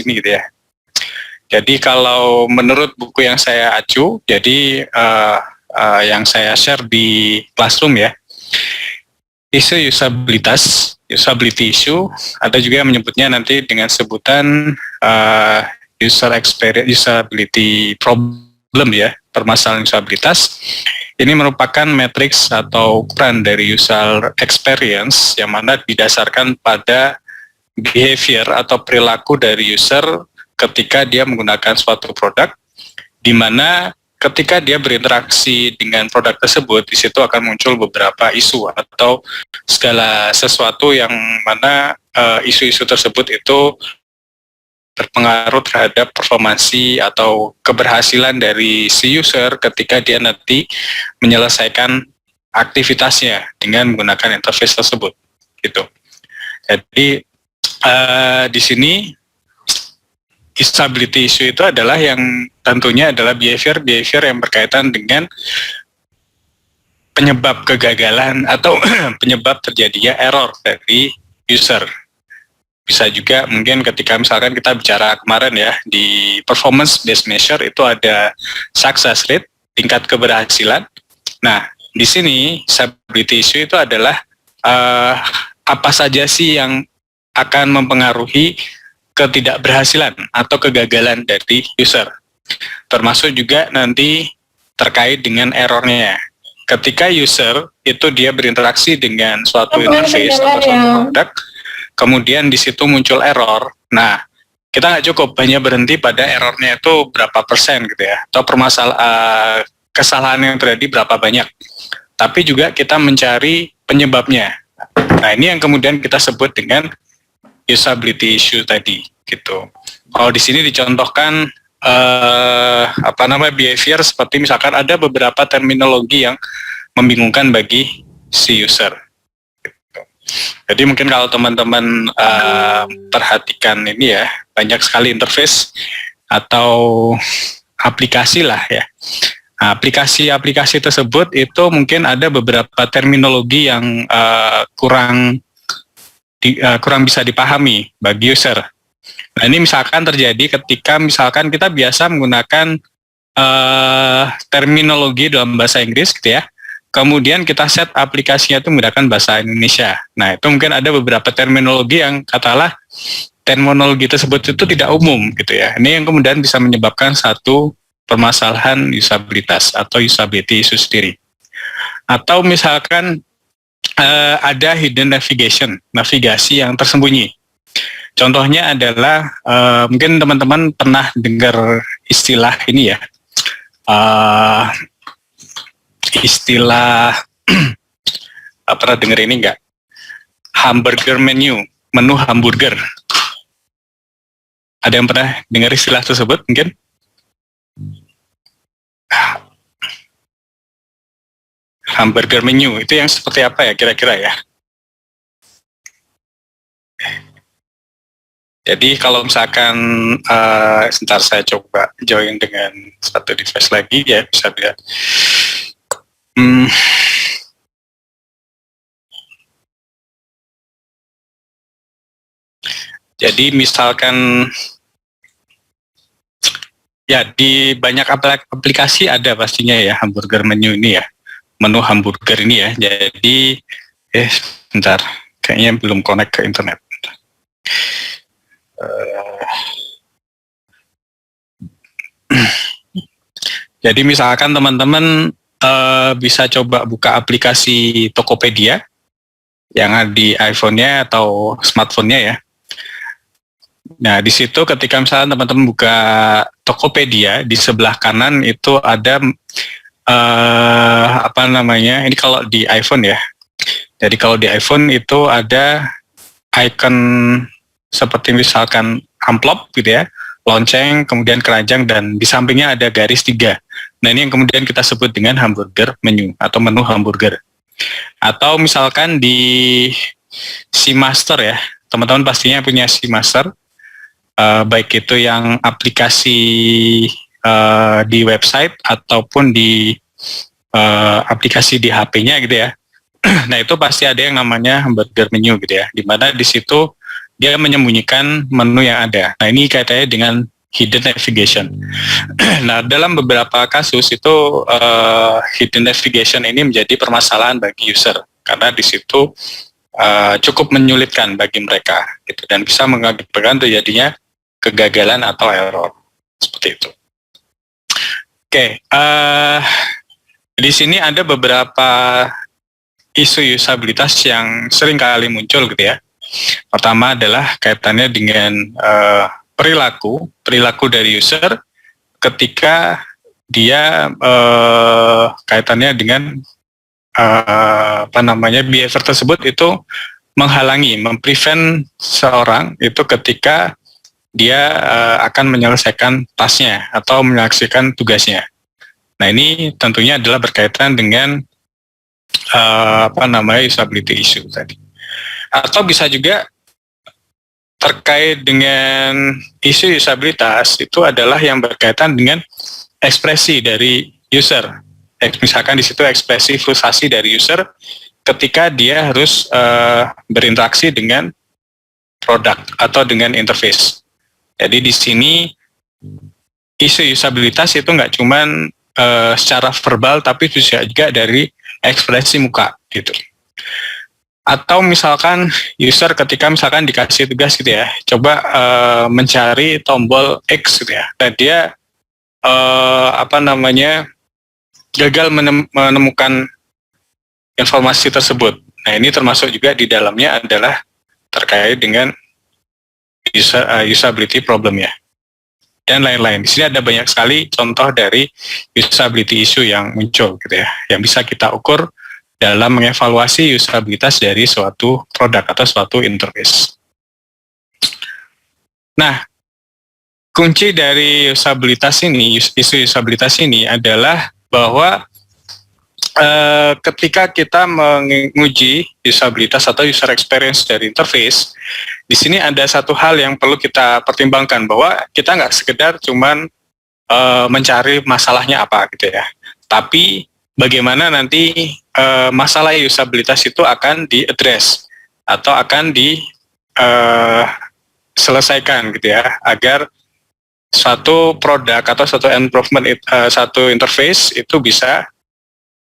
sini gitu ya. Jadi kalau menurut buku yang saya acu, jadi yang saya share di Classroom ya, isu usability issue, ada juga yang menyebutnya nanti dengan sebutan user experience, usability problem ya, permasalahan usabilitas. Ini merupakan matriks atau ukuran dari user experience yang mana didasarkan pada behavior atau perilaku dari user ketika dia menggunakan suatu produk, di mana ketika dia berinteraksi dengan produk tersebut, di situ akan muncul beberapa isu atau segala sesuatu yang mana isu-isu tersebut itu berpengaruh terhadap performansi atau keberhasilan dari si user ketika dia nanti menyelesaikan aktivitasnya dengan menggunakan interface tersebut, gitu. Jadi di sini usability issue itu adalah yang tentunya adalah behavior yang berkaitan dengan penyebab kegagalan atau penyebab terjadinya error dari user. Bisa juga mungkin ketika misalkan kita bicara kemarin ya, di performance based measure itu ada success rate, tingkat keberhasilan. Nah, di sini usability issue itu adalah apa saja sih yang akan mempengaruhi ketidakberhasilan atau kegagalan dari user. Termasuk juga nanti terkait dengan errornya. Ketika user itu dia berinteraksi dengan suatu interface atau suatu produk, kemudian di situ muncul error. Nah, kita nggak cukup hanya berhenti pada errornya itu berapa persen gitu ya, atau kesalahan yang terjadi berapa banyak. Tapi juga kita mencari penyebabnya. Nah, ini yang kemudian kita sebut dengan usability issue tadi, gitu. Kalau di sini dicontohkan behavior seperti misalkan ada beberapa terminologi yang membingungkan bagi si user. Gitu. Jadi mungkin kalau teman-teman perhatikan ini ya, banyak sekali interface atau aplikasi lah ya. Nah, aplikasi-aplikasi tersebut itu mungkin ada beberapa terminologi yang kurang bisa dipahami bagi user. Nah, ini misalkan terjadi ketika misalkan kita biasa menggunakan terminologi dalam bahasa Inggris gitu ya, kemudian kita set aplikasinya itu menggunakan bahasa Indonesia. Nah, itu mungkin ada beberapa terminologi yang katakanlah terminologi tersebut itu tidak umum gitu ya. Ini yang kemudian bisa menyebabkan satu permasalahan usabilitas atau usability itu sendiri. Atau misalkan ada hidden navigasi yang tersembunyi. Contohnya adalah mungkin teman-teman pernah dengar istilah ini ya, istilah pernah dengar ini enggak? Hamburger menu hamburger. Ada yang pernah dengar istilah tersebut mungkin? Hamburger menu itu yang seperti apa ya kira-kira ya? Jadi kalau misalkan sebentar saya coba join dengan satu device lagi ya, bisa lihat. Jadi misalkan ya di banyak aplikasi ada pastinya ya hamburger menu ini ya, menu hamburger ini ya. Jadi sebentar, kayaknya belum connect ke internet. Jadi misalkan teman-teman bisa coba buka aplikasi Tokopedia yang ada di iPhone-nya atau smartphone-nya ya. Nah, di situ ketika misalnya teman-teman buka Tokopedia, di sebelah kanan itu ada ini kalau di iPhone ya. Jadi kalau di iPhone itu ada icon seperti misalkan amplop gitu ya, lonceng, kemudian keranjang, dan di sampingnya ada garis 3. Nah, ini yang kemudian kita sebut dengan hamburger menu atau menu hamburger. Atau misalkan di SeaMaster ya, teman-teman pastinya punya SeaMaster, baik itu yang aplikasi di website ataupun di aplikasi di HP-nya gitu ya. Nah, itu pasti ada yang namanya hamburger menu gitu ya, di mana di situ dia menyembunyikan menu yang ada. Nah, ini kaitannya dengan hidden navigation. Nah, dalam beberapa kasus itu hidden navigation ini menjadi permasalahan bagi user karena di situ cukup menyulitkan bagi mereka gitu, dan bisa mengakibatkan terjadinya kegagalan atau error seperti itu. Oke, di sini ada beberapa isu usabilitas yang sering kali muncul gitu ya. Pertama adalah kaitannya dengan perilaku dari user ketika dia kaitannya dengan behavior tersebut itu menghalangi, memprevent seorang itu ketika dia akan menyelesaikan tasnya atau menyelesaikan tugasnya. Nah, ini tentunya adalah berkaitan dengan usability issue tadi. Atau bisa juga terkait dengan isu usabilitas itu adalah yang berkaitan dengan ekspresi dari user. Misalkan di situ ekspresi frustasi dari user ketika dia harus berinteraksi dengan produk atau dengan interface. Jadi di sini isu usabilitas itu nggak cuman secara verbal, tapi juga dari ekspresi muka gitu. Atau misalkan user ketika misalkan dikasih tugas gitu ya, coba mencari tombol X gitu ya, dan dia gagal menemukan informasi tersebut. Nah, ini termasuk juga di dalamnya adalah terkait dengan usability problem ya, dan lain-lain. Di sini ada banyak sekali contoh dari usability issue yang muncul gitu ya, yang bisa kita ukur dalam mengevaluasi usabilitas dari suatu produk atau suatu interface. Nah, kunci dari usabilitas ini, isu usabilitas ini adalah bahwa ketika kita menguji usabilitas atau user experience dari interface, di sini ada satu hal yang perlu kita pertimbangkan, bahwa kita nggak sekedar cuman mencari masalahnya apa gitu ya, tapi bagaimana nanti masalah usabilitas itu akan diaddress atau akan diselesaikan gitu ya, agar suatu produk atau suatu improvement, satu interface itu bisa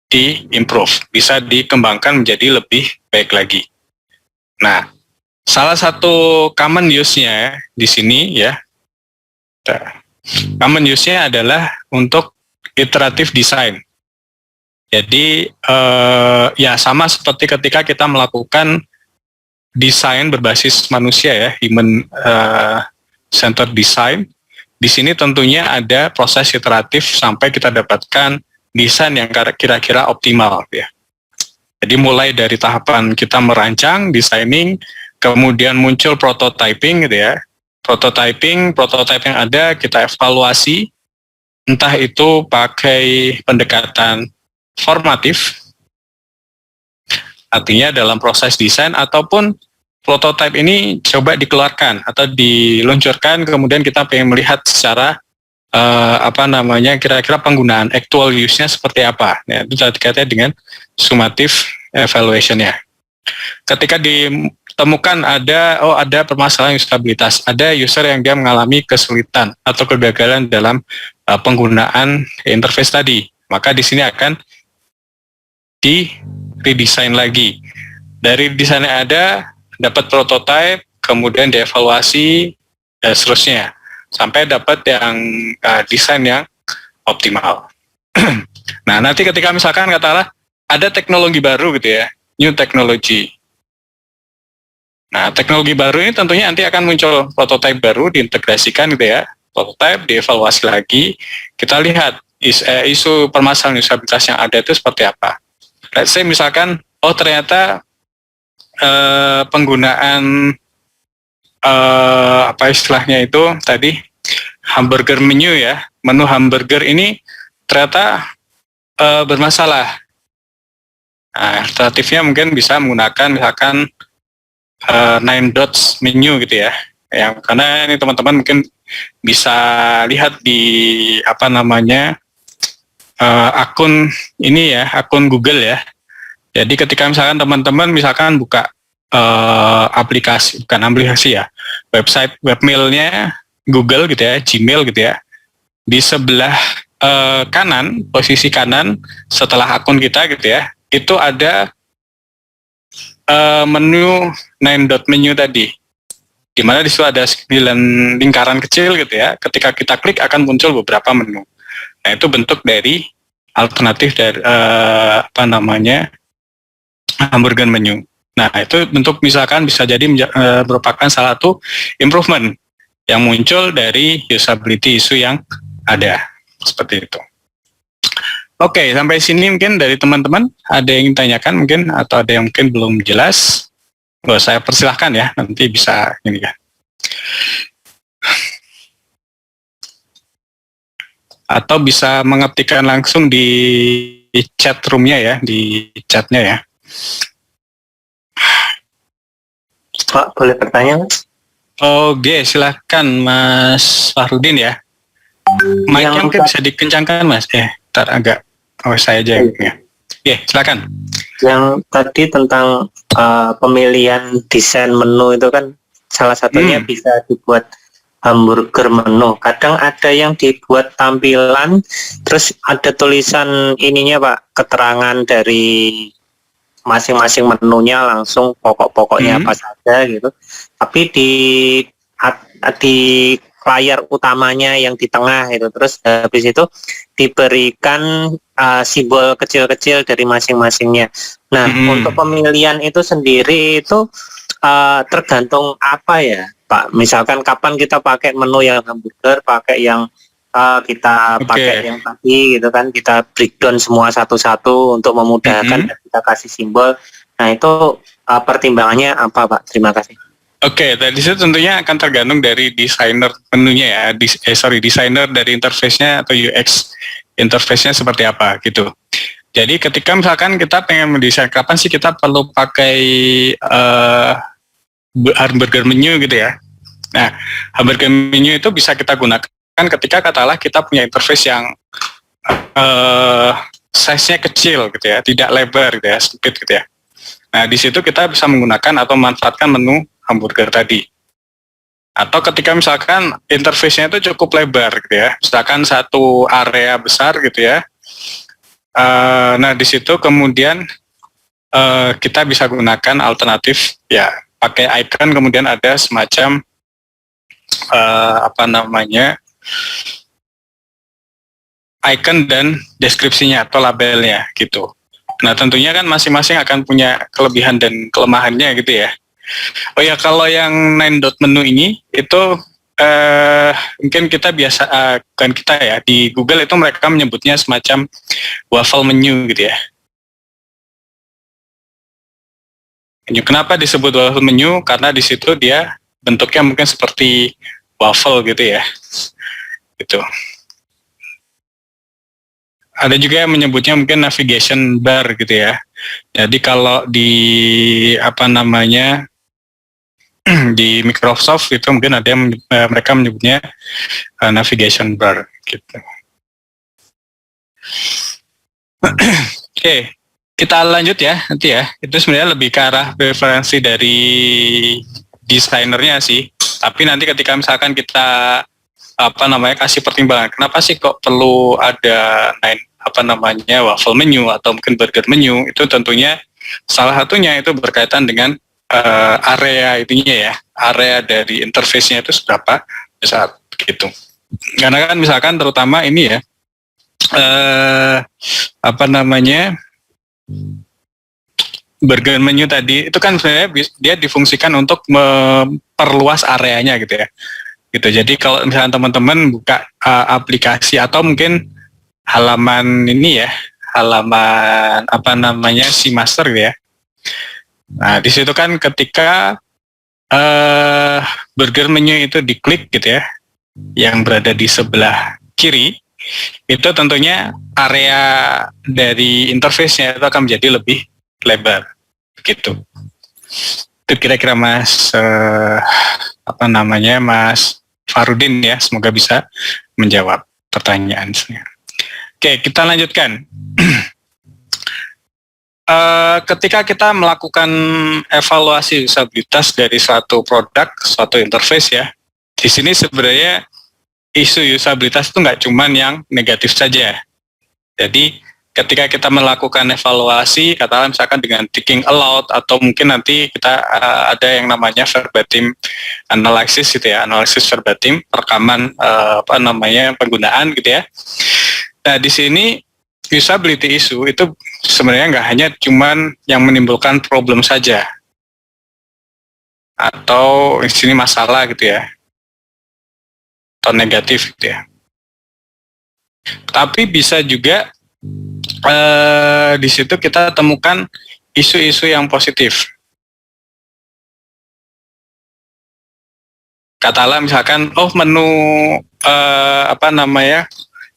di-improve, bisa dikembangkan menjadi lebih baik lagi. Nah, salah satu common use-nya di sini ya, common use-nya adalah untuk iterative design. Jadi ya sama seperti ketika kita melakukan desain berbasis manusia ya, human centered design. Di sini tentunya ada proses iteratif sampai kita dapatkan desain yang kira-kira optimal ya. Jadi mulai dari tahapan kita merancang, designing, kemudian muncul prototyping gitu ya. Prototype yang ada kita evaluasi, entah itu pakai pendekatan formatif, artinya dalam proses desain, ataupun prototype ini coba dikeluarkan atau diluncurkan, kemudian kita pengen melihat secara kira-kira penggunaan actual use-nya seperti apa. Ya, itu terkait dengan summative evaluation-nya. Ketika ditemukan ada permasalahan usabilitas, ada user yang dia mengalami kesulitan atau kegagalan dalam penggunaan interface tadi, maka di sini akan di-redesign lagi. Dari desainnya ada, dapat prototype, kemudian dievaluasi, dan seterusnya sampai dapat yang desain yang optimal. Nah, nanti ketika misalkan katakanlah ada teknologi baru gitu ya, new technology. Nah, teknologi baru ini tentunya nanti akan muncul prototype baru, diintegrasikan gitu ya, prototype dievaluasi lagi, kita lihat isu permasalahan usabilitas yang ada itu seperti apa. Let's say misalkan, ternyata penggunaan istilahnya itu tadi hamburger menu ya, menu hamburger ini ternyata bermasalah. Nah, alternatifnya mungkin bisa menggunakan misalkan 9 dots menu gitu ya. Yang karena ini teman-teman mungkin bisa lihat di akun ini ya, akun Google ya. Jadi ketika misalkan teman-teman misalkan buka bukan aplikasi ya, website webmailnya Google gitu ya, Gmail gitu ya. Di sebelah kanan, posisi kanan setelah akun kita gitu ya, itu ada menu 9 dot menu tadi, di mana di situ ada 9 lingkaran kecil gitu ya. Ketika kita klik akan muncul beberapa menu. Nah, itu bentuk dari alternatif dari hamburger menu. Nah, itu bentuk misalkan bisa jadi merupakan salah satu improvement yang muncul dari usability issue yang ada. Seperti itu. Oke, sampai sini mungkin dari teman-teman ada yang ingin tanyakan mungkin, atau ada yang mungkin belum jelas. Saya persilahkan ya, nanti bisa ini kan. Atau bisa mengetikkan langsung di chat room-nya ya, di chatnya ya. Pak, boleh bertanya, Mas? Oke, silahkan Mas Fahrudin ya. Mic-nya mungkin bisa dikencangkan Mas. Ntar agak, saya aja ya. Silakan. Yang tadi tentang pemilihan desain menu itu kan salah satunya bisa dibuat hamburger menu. Kadang ada yang dibuat tampilan, terus ada tulisan ininya Pak, keterangan dari masing-masing menunya langsung pokok-pokoknya apa saja gitu. Tapi di layar utamanya yang di tengah itu, terus habis itu diberikan simbol kecil-kecil dari masing-masingnya. Nah, untuk pemilihan itu sendiri itu tergantung apa ya, Pak? Misalkan kapan kita pakai menu yang hamburger, pakai yang kita pakai yang tadi gitu kan, kita breakdown semua satu-satu untuk memudahkan dan kita kasih simbol. Nah, itu pertimbangannya apa, Pak? Terima kasih. Oke, dari situ tentunya akan tergantung dari desainer menunya ya, desainer dari interface-nya atau UX interface-nya seperti apa gitu. Jadi ketika misalkan kita pengen mendesain kapan sih kita perlu pakai hamburger menu gitu ya. Nah, hamburger menu itu bisa kita gunakan ketika katakanlah kita punya interface yang size-nya kecil gitu ya, tidak lebar gitu ya, sempit gitu ya. Nah, di situ kita bisa menggunakan atau memanfaatkan menu hamburger tadi. Atau ketika misalkan interface-nya itu cukup lebar gitu ya, misalkan satu area besar gitu ya. Nah, di situ kemudian kita bisa gunakan alternatif ya, pakai icon, kemudian ada semacam icon dan deskripsinya atau labelnya gitu. Nah, tentunya kan masing-masing akan punya kelebihan dan kelemahannya gitu ya. Oh ya, kalau yang 9 dot menu ini itu mungkin kita biasa, bukan kita ya, di Google itu mereka menyebutnya semacam waffle menu gitu ya. Kenapa disebut waffle menu? Karena di situ dia bentuknya mungkin seperti waffle gitu ya. Gitu. Ada juga yang menyebutnya mungkin navigation bar gitu ya. Jadi kalau di di Microsoft itu mungkin ada yang mereka menyebutnya navigation bar gitu. Oke, kita lanjut ya nanti ya. Itu sebenarnya lebih ke arah preferensi dari desainernya sih. Tapi nanti ketika misalkan kita kasih pertimbangan, kenapa sih kok perlu ada waffle menu atau mungkin burger menu, itu tentunya salah satunya itu berkaitan dengan area itunya ya, area dari interface-nya itu seberapa besar gitu. Karena kan misalkan terutama ini ya, burger menu tadi itu kan sebenarnya dia difungsikan untuk memperluas areanya gitu ya. Gitu. Jadi kalau misalnya teman-teman buka aplikasi atau mungkin halaman ini ya, halaman si master gitu ya. Nah, di situ kan ketika burger menu itu diklik gitu ya, yang berada di sebelah kiri, itu tentunya area dari interface-nya itu akan menjadi lebih lebar gitu. Itu kira-kira Mas Mas Fahrudin ya, semoga bisa menjawab pertanyaannya. Oke, kita lanjutkan. ketika kita melakukan evaluasi usabilitas dari suatu produk, suatu interface ya, di sini sebenarnya isu usabilitas itu nggak cuman yang negatif saja. Jadi ketika kita melakukan evaluasi, katakanlah misalkan dengan ticking allowed atau mungkin nanti kita ada yang namanya verbatim analysis gitu ya, analisis verbatim, rekaman penggunaan gitu ya. Nah di sini usability issue itu sebenarnya nggak hanya cuman yang menimbulkan problem saja atau di sini masalah gitu ya atau negatif gitu ya, tapi bisa juga di situ kita temukan isu-isu yang positif. Katakanlah misalkan menu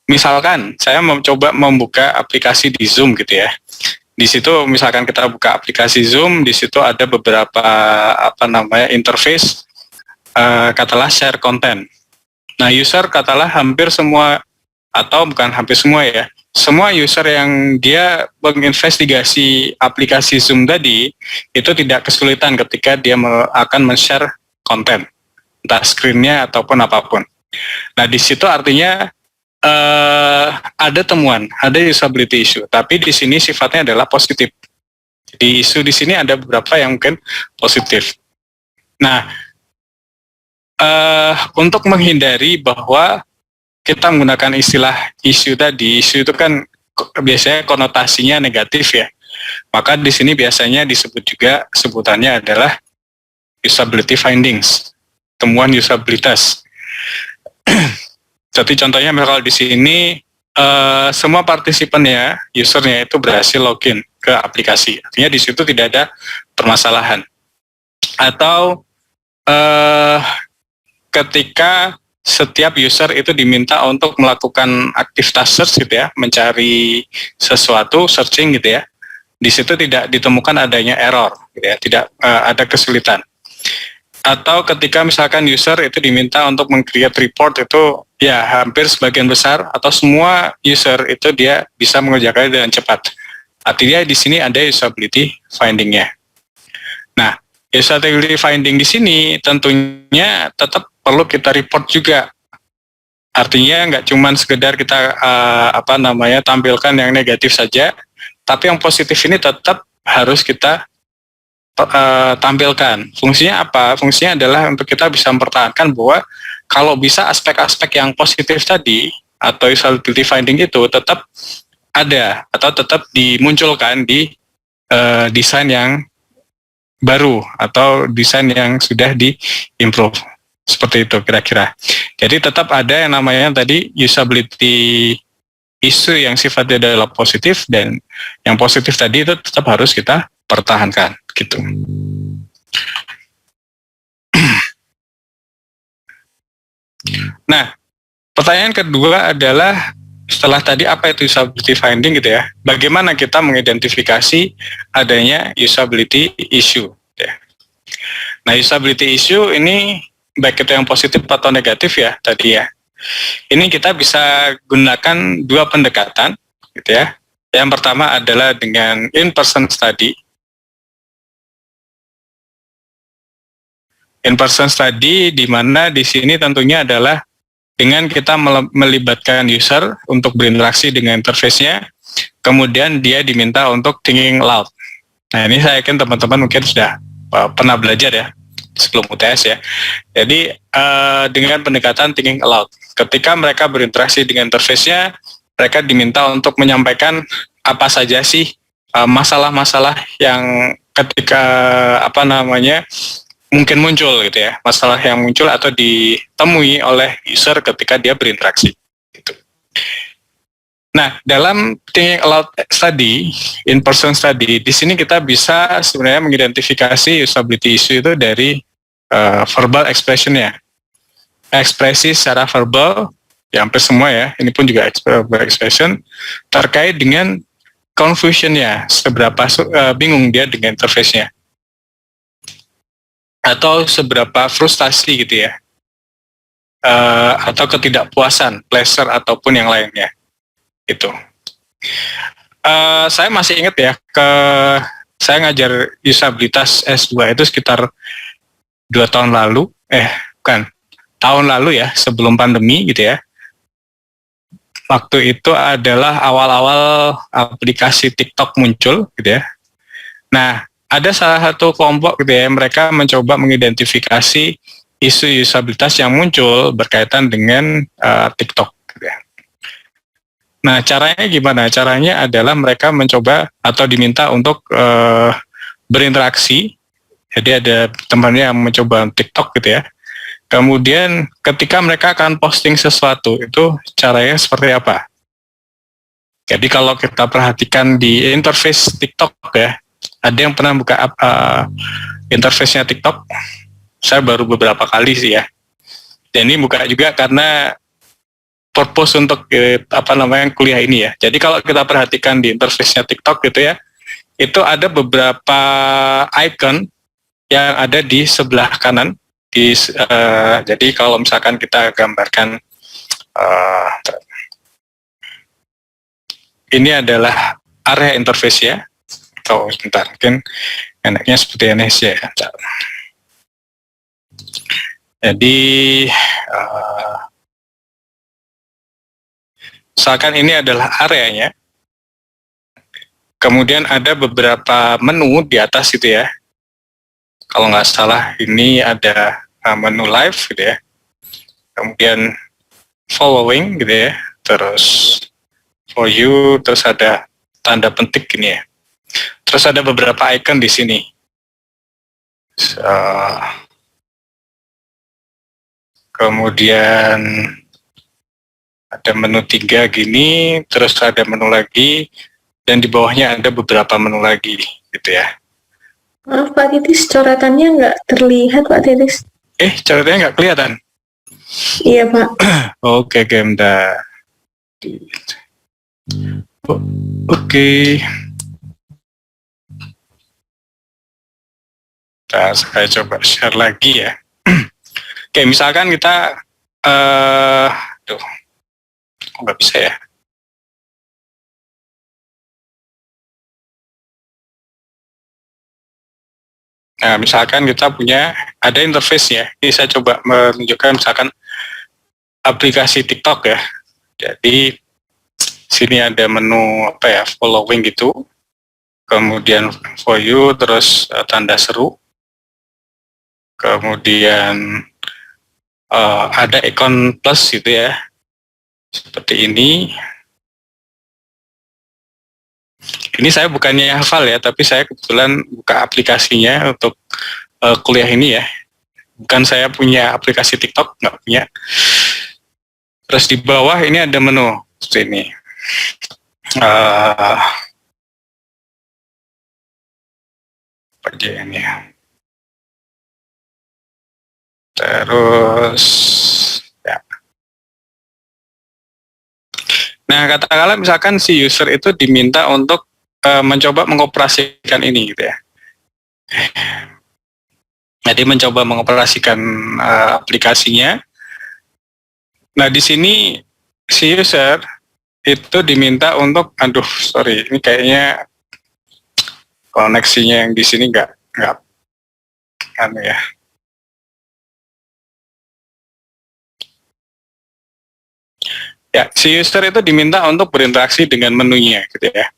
misalkan saya mencoba membuka aplikasi di Zoom gitu ya. Di situ misalkan kita buka aplikasi Zoom, di situ ada beberapa interface, katakanlah share content. Nah, user katakanlah hampir semua atau bukan hampir semua ya, semua user yang dia menginvestigasi aplikasi Zoom tadi itu tidak kesulitan ketika dia akan men-share konten, entah screen-nya ataupun apapun. Nah, di situ artinya ada temuan, ada usability issue, tapi di sini sifatnya adalah positif. Di isu di sini ada beberapa yang mungkin positif. Nah, untuk menghindari bahwa kita menggunakan istilah isu tadi, isu itu kan biasanya konotasinya negatif ya. Maka di sini biasanya disebut juga sebutannya adalah usability findings, temuan usabilitas. Jadi contohnya kalau di sini semua partisipannya, usernya itu berhasil login ke aplikasi. Artinya di situ tidak ada permasalahan. Atau ketika setiap user itu diminta untuk melakukan aktivitas search gitu ya, mencari sesuatu, searching gitu ya. Di situ tidak ditemukan adanya error gitu ya, tidak ada kesulitan. Atau ketika misalkan user itu diminta untuk meng-create report itu ya hampir sebagian besar atau semua user itu dia bisa mengerjakannya dengan cepat. Artinya di sini ada usability finding-nya. Nah, usability finding di sini tentunya tetap perlu kita report juga. Artinya nggak cuma sekedar kita tampilkan yang negatif saja, tapi yang positif ini tetap harus kita tampilkan. Fungsinya apa? Fungsinya adalah untuk kita bisa mempertahankan bahwa kalau bisa aspek-aspek yang positif tadi atau usability finding itu tetap ada atau tetap dimunculkan di desain yang baru atau desain yang sudah di-improve. Seperti itu kira-kira. Jadi tetap ada yang namanya tadi usability isu yang sifatnya adalah positif, dan yang positif tadi itu tetap harus kita pertahankan gitu. Nah, pertanyaan kedua adalah setelah tadi apa itu usability finding gitu ya, bagaimana kita mengidentifikasi adanya usability issue ya. Nah, usability issue ini baik itu yang positif atau negatif ya tadi ya. Ini kita bisa gunakan dua pendekatan gitu ya. Yang pertama adalah dengan in-person study. In-person study di mana di sini tentunya adalah dengan kita melibatkan user untuk berinteraksi dengan interface-nya, kemudian dia diminta untuk thinking aloud. Nah, ini saya yakin teman-teman mungkin sudah pernah belajar ya sebelum UTS ya. Jadi dengan pendekatan thinking aloud, ketika mereka berinteraksi dengan interface-nya, mereka diminta untuk menyampaikan apa saja sih masalah-masalah yang ketika mungkin muncul gitu ya, masalah yang muncul atau ditemui oleh user ketika dia berinteraksi gitu. Nah, dalam thinking aloud study, in-person study, di sini kita bisa sebenarnya mengidentifikasi usability issue itu dari verbal expression-nya. Ekspresi secara verbal, ya hampir semua ya, ini pun juga verbal expression, terkait dengan confusion-nya, seberapa bingung dia dengan interface-nya. Atau seberapa frustasi gitu ya, atau ketidakpuasan, pleasure ataupun yang lainnya itu. Saya masih ingat ya, saya ngajar disabilitas S2 itu sekitar 2 tahun lalu, bukan, tahun lalu ya, sebelum pandemi gitu ya. Waktu itu adalah awal-awal aplikasi TikTok muncul gitu ya. Nah, ada salah satu kelompok gitu ya, mereka mencoba mengidentifikasi isu disabilitas yang muncul berkaitan dengan TikTok gitu ya. Nah, caranya gimana? Caranya adalah mereka mencoba atau diminta untuk berinteraksi. Jadi ada temannya yang mencoba TikTok gitu ya. Kemudian ketika mereka akan posting sesuatu, itu caranya seperti apa? Jadi kalau kita perhatikan di interface TikTok ya, ada yang pernah buka interface-nya TikTok? Saya baru beberapa kali sih ya. Dan ini buka juga karena purpose untuk kuliah ini ya. Jadi kalau kita perhatikan di interface-nya TikTok gitu ya, itu ada beberapa icon yang ada di sebelah kanan. Jadi kalau misalkan kita gambarkan, ini adalah area interface ya. Atau sebentar, mungkin enaknya seperti ini ya. Jadi misalkan ini adalah areanya, kemudian ada beberapa menu di atas gitu ya. Kalau nggak salah ini ada menu live gitu ya, kemudian following gitu ya, terus for you, terus ada tanda petik gini ya. Terus ada beberapa icon di sini. Kemudian ada menu 3 gini, terus ada menu lagi, dan di bawahnya ada beberapa menu lagi gitu ya. Maaf Pak Titis, coretannya nggak terlihat Pak Titis. Coretannya nggak kelihatan? Iya Pak. Oke, bentar. Oke. Nah, saya coba share lagi ya. Oke, misalkan kita, kok nggak bisa ya? Nah, misalkan kita punya, ada interface ya. Ini saya coba menunjukkan misalkan aplikasi TikTok ya. Jadi sini ada menu following gitu. Kemudian for you, terus tanda seru. Kemudian ada ikon plus gitu ya. Seperti ini. Ini saya bukannya hafal ya, tapi saya kebetulan buka aplikasinya untuk kuliah ini ya. Bukan saya punya aplikasi TikTok, nggak punya. Terus di bawah ini ada menu seperti ini. Bagian ya. Terus ya. Nah, katakanlah misalkan si user itu diminta untuk mencoba mengoperasikan ini gitu ya. Jadi mencoba mengoperasikan aplikasinya. Nah, di sini si user itu diminta untuk, ini kayaknya koneksinya yang di sini nggak ya. Ya, si user itu diminta untuk berinteraksi dengan menunya gitu ya.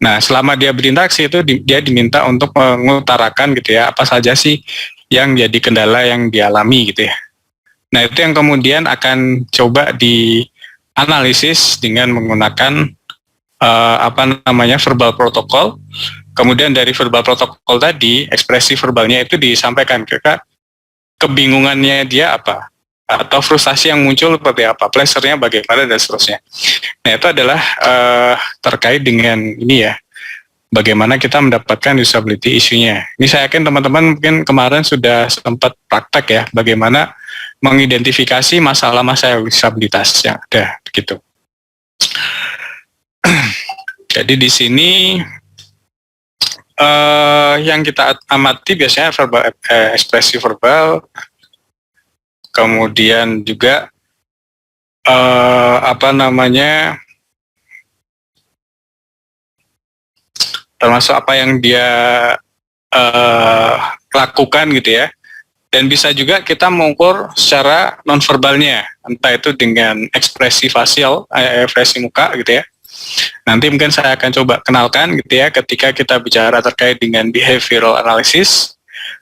Nah, selama dia berinteraksi itu dia diminta untuk mengutarakan gitu ya, apa saja sih yang jadi kendala yang dialami gitu ya. Nah, itu yang kemudian akan coba dianalisis dengan menggunakan verbal protokol. Kemudian dari verbal protokol tadi, ekspresi verbalnya itu disampaikan ke kebingungannya dia apa, atau frustasi yang muncul seperti apa, pleasure-nya bagaimana, dan seterusnya. Nah, itu adalah terkait dengan ini ya, bagaimana kita mendapatkan disability isunya. Ini saya yakin teman-teman mungkin kemarin sudah sempat praktek ya, bagaimana mengidentifikasi masalah-masalah disabilitas yang ada, begitu. Jadi di sini yang kita amati biasanya verbal, ekspresi verbal, kemudian juga termasuk apa yang dia lakukan gitu ya. Dan bisa juga kita mengukur secara nonverbalnya, entah itu dengan ekspresi facial, ekspresi muka gitu ya. Nanti mungkin saya akan coba kenalkan gitu ya ketika kita bicara terkait dengan behavioral analysis.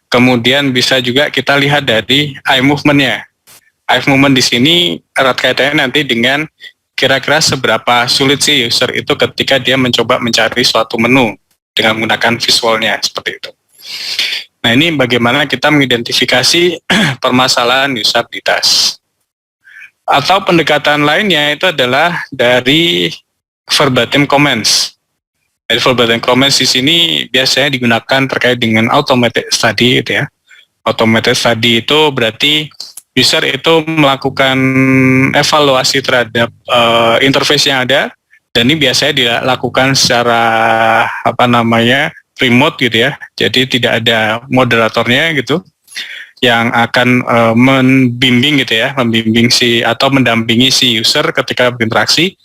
Kemudian bisa juga kita lihat dari eye movement-nya. Eye movement di sini erat kaitannya nanti dengan kira-kira seberapa sulit sih user itu ketika dia mencoba mencari suatu menu dengan menggunakan visualnya seperti itu. Nah, ini bagaimana kita mengidentifikasi permasalahan usabilitas. Atau pendekatan lainnya itu adalah dari verbatim comments. Dari verbatim comments di sini biasanya digunakan terkait dengan automated study gitu ya. Automated study itu berarti user itu melakukan evaluasi terhadap interface yang ada, dan ini biasanya dilakukan secara remote gitu ya. Jadi tidak ada moderatornya gitu yang akan membimbing gitu ya, membimbing atau mendampingi si user ketika berinteraksi.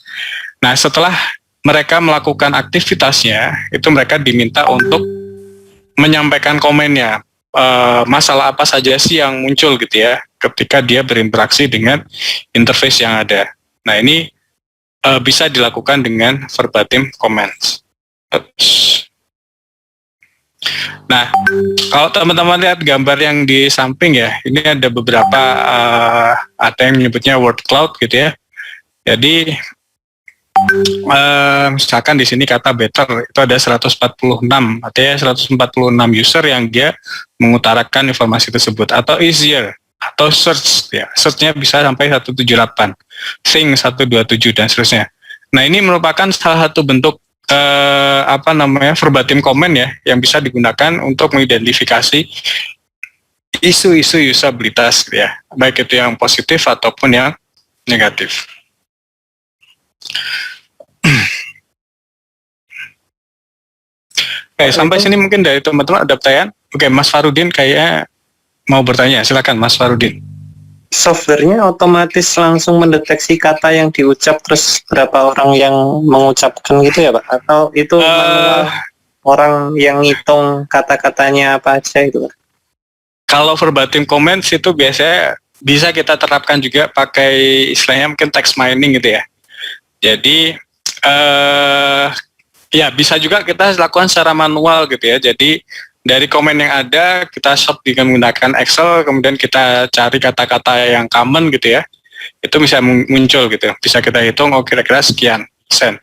Nah, setelah mereka melakukan aktivitasnya, itu mereka diminta untuk menyampaikan komennya, masalah apa saja sih yang muncul gitu ya ketika dia berinteraksi dengan interface yang ada. Nah, ini bisa dilakukan dengan verbatim comments. Nah, kalau teman-teman lihat gambar yang di samping ya, ini ada beberapa ada yang menyebutnya word cloud gitu ya. Jadi misalkan di sini kata better itu ada 146, artinya 146 user yang dia mengutarakan informasi tersebut. Atau easier, atau search ya, searchnya bisa sampai 178, think 127 dan seterusnya. Nah, ini merupakan salah satu bentuk verbatim comment ya yang bisa digunakan untuk mengidentifikasi isu-isu usabilitas ya, baik itu yang positif ataupun yang negatif. Oke, sampai sini mungkin dari teman-teman ada pertanyaan. Oke, Mas Farudin kayaknya mau bertanya, silakan Mas Farudin. Softwarenya otomatis langsung mendeteksi kata yang diucap, terus berapa orang yang mengucapkan gitu ya Pak? Atau itu manual orang yang ngitung kata-katanya apa aja itu Pak? Kalau verbatim comments itu biasanya bisa kita terapkan juga pakai istilahnya mungkin text mining gitu ya. Jadi ya bisa juga kita lakukan secara manual gitu ya. Jadi dari komen yang ada kita sort dengan menggunakan Excel, kemudian kita cari kata-kata yang common gitu ya, itu bisa muncul gitu, bisa kita hitung kira-kira sekian persen,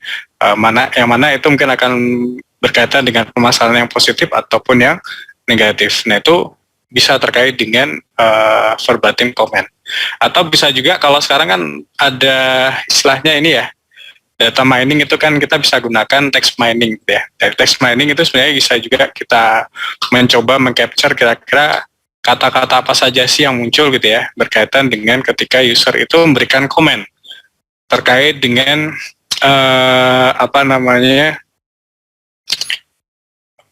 mana itu mungkin akan berkaitan dengan permasalahan yang positif ataupun yang negatif. Nah, itu bisa terkait dengan verbatim comment. Atau bisa juga kalau sekarang kan ada istilahnya ini ya, data mining itu kan kita bisa gunakan text mining ya. Dari text mining itu sebenarnya bisa juga kita mencoba mengcapture kira-kira kata-kata apa saja sih yang muncul gitu ya, berkaitan dengan ketika user itu memberikan komen terkait dengan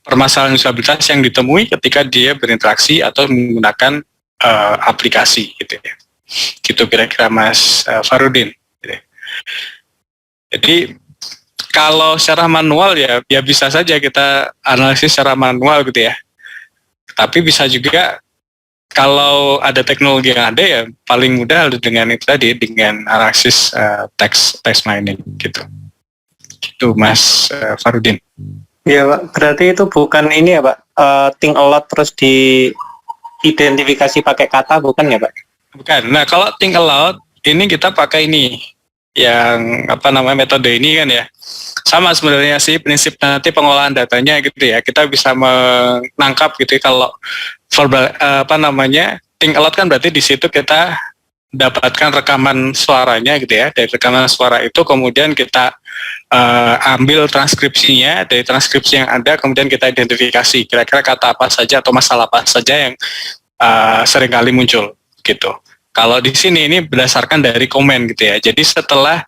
permasalahan usabilitas yang ditemui ketika dia berinteraksi atau menggunakan aplikasi gitu ya. Gitu kira-kira Mas Farudin gitu ya. Jadi kalau secara manual ya bisa saja kita analisis secara manual gitu ya. Tapi bisa juga kalau ada teknologi yang ada ya paling mudah dengan itu tadi, dengan analisis text mining gitu. Gitu Mas Farudin. Ya Pak, berarti itu bukan ini ya Pak, think a lot terus diidentifikasi pakai kata, bukan ya Pak? Bukan. Nah, kalau think a lot ini kita pakai ini yang metode ini kan ya, sama sebenarnya sih prinsip nanti pengolahan datanya gitu ya. Kita bisa menangkap gitu ya, kalau verbal think a lot kan berarti di situ kita dapatkan rekaman suaranya gitu ya. Dari rekaman suara itu kemudian kita ambil transkripsinya, dari transkripsi yang ada kemudian kita identifikasi kira-kira kata apa saja atau masalah apa saja yang seringkali muncul gitu. Kalau di sini ini berdasarkan dari komen gitu ya. Jadi setelah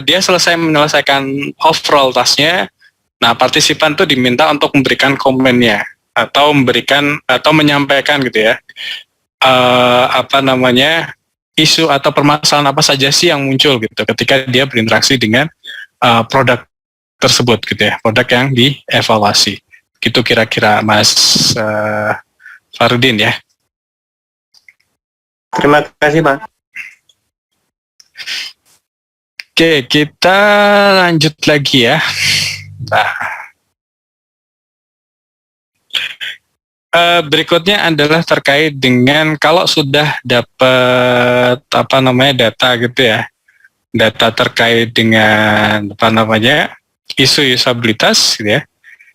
dia selesai menyelesaikan overall tasknya, nah partisipan tuh diminta untuk memberikan komennya atau menyampaikan gitu ya, isu atau permasalahan apa saja sih yang muncul gitu ketika dia berinteraksi dengan produk tersebut gitu ya, produk yang dievaluasi. Gitu kira-kira Mas Farudin ya. Terima kasih, Pak. Oke, kita lanjut lagi ya. Nah, berikutnya adalah terkait dengan kalau sudah dapat data gitu ya, data terkait dengan isu usabilitas gitu ya.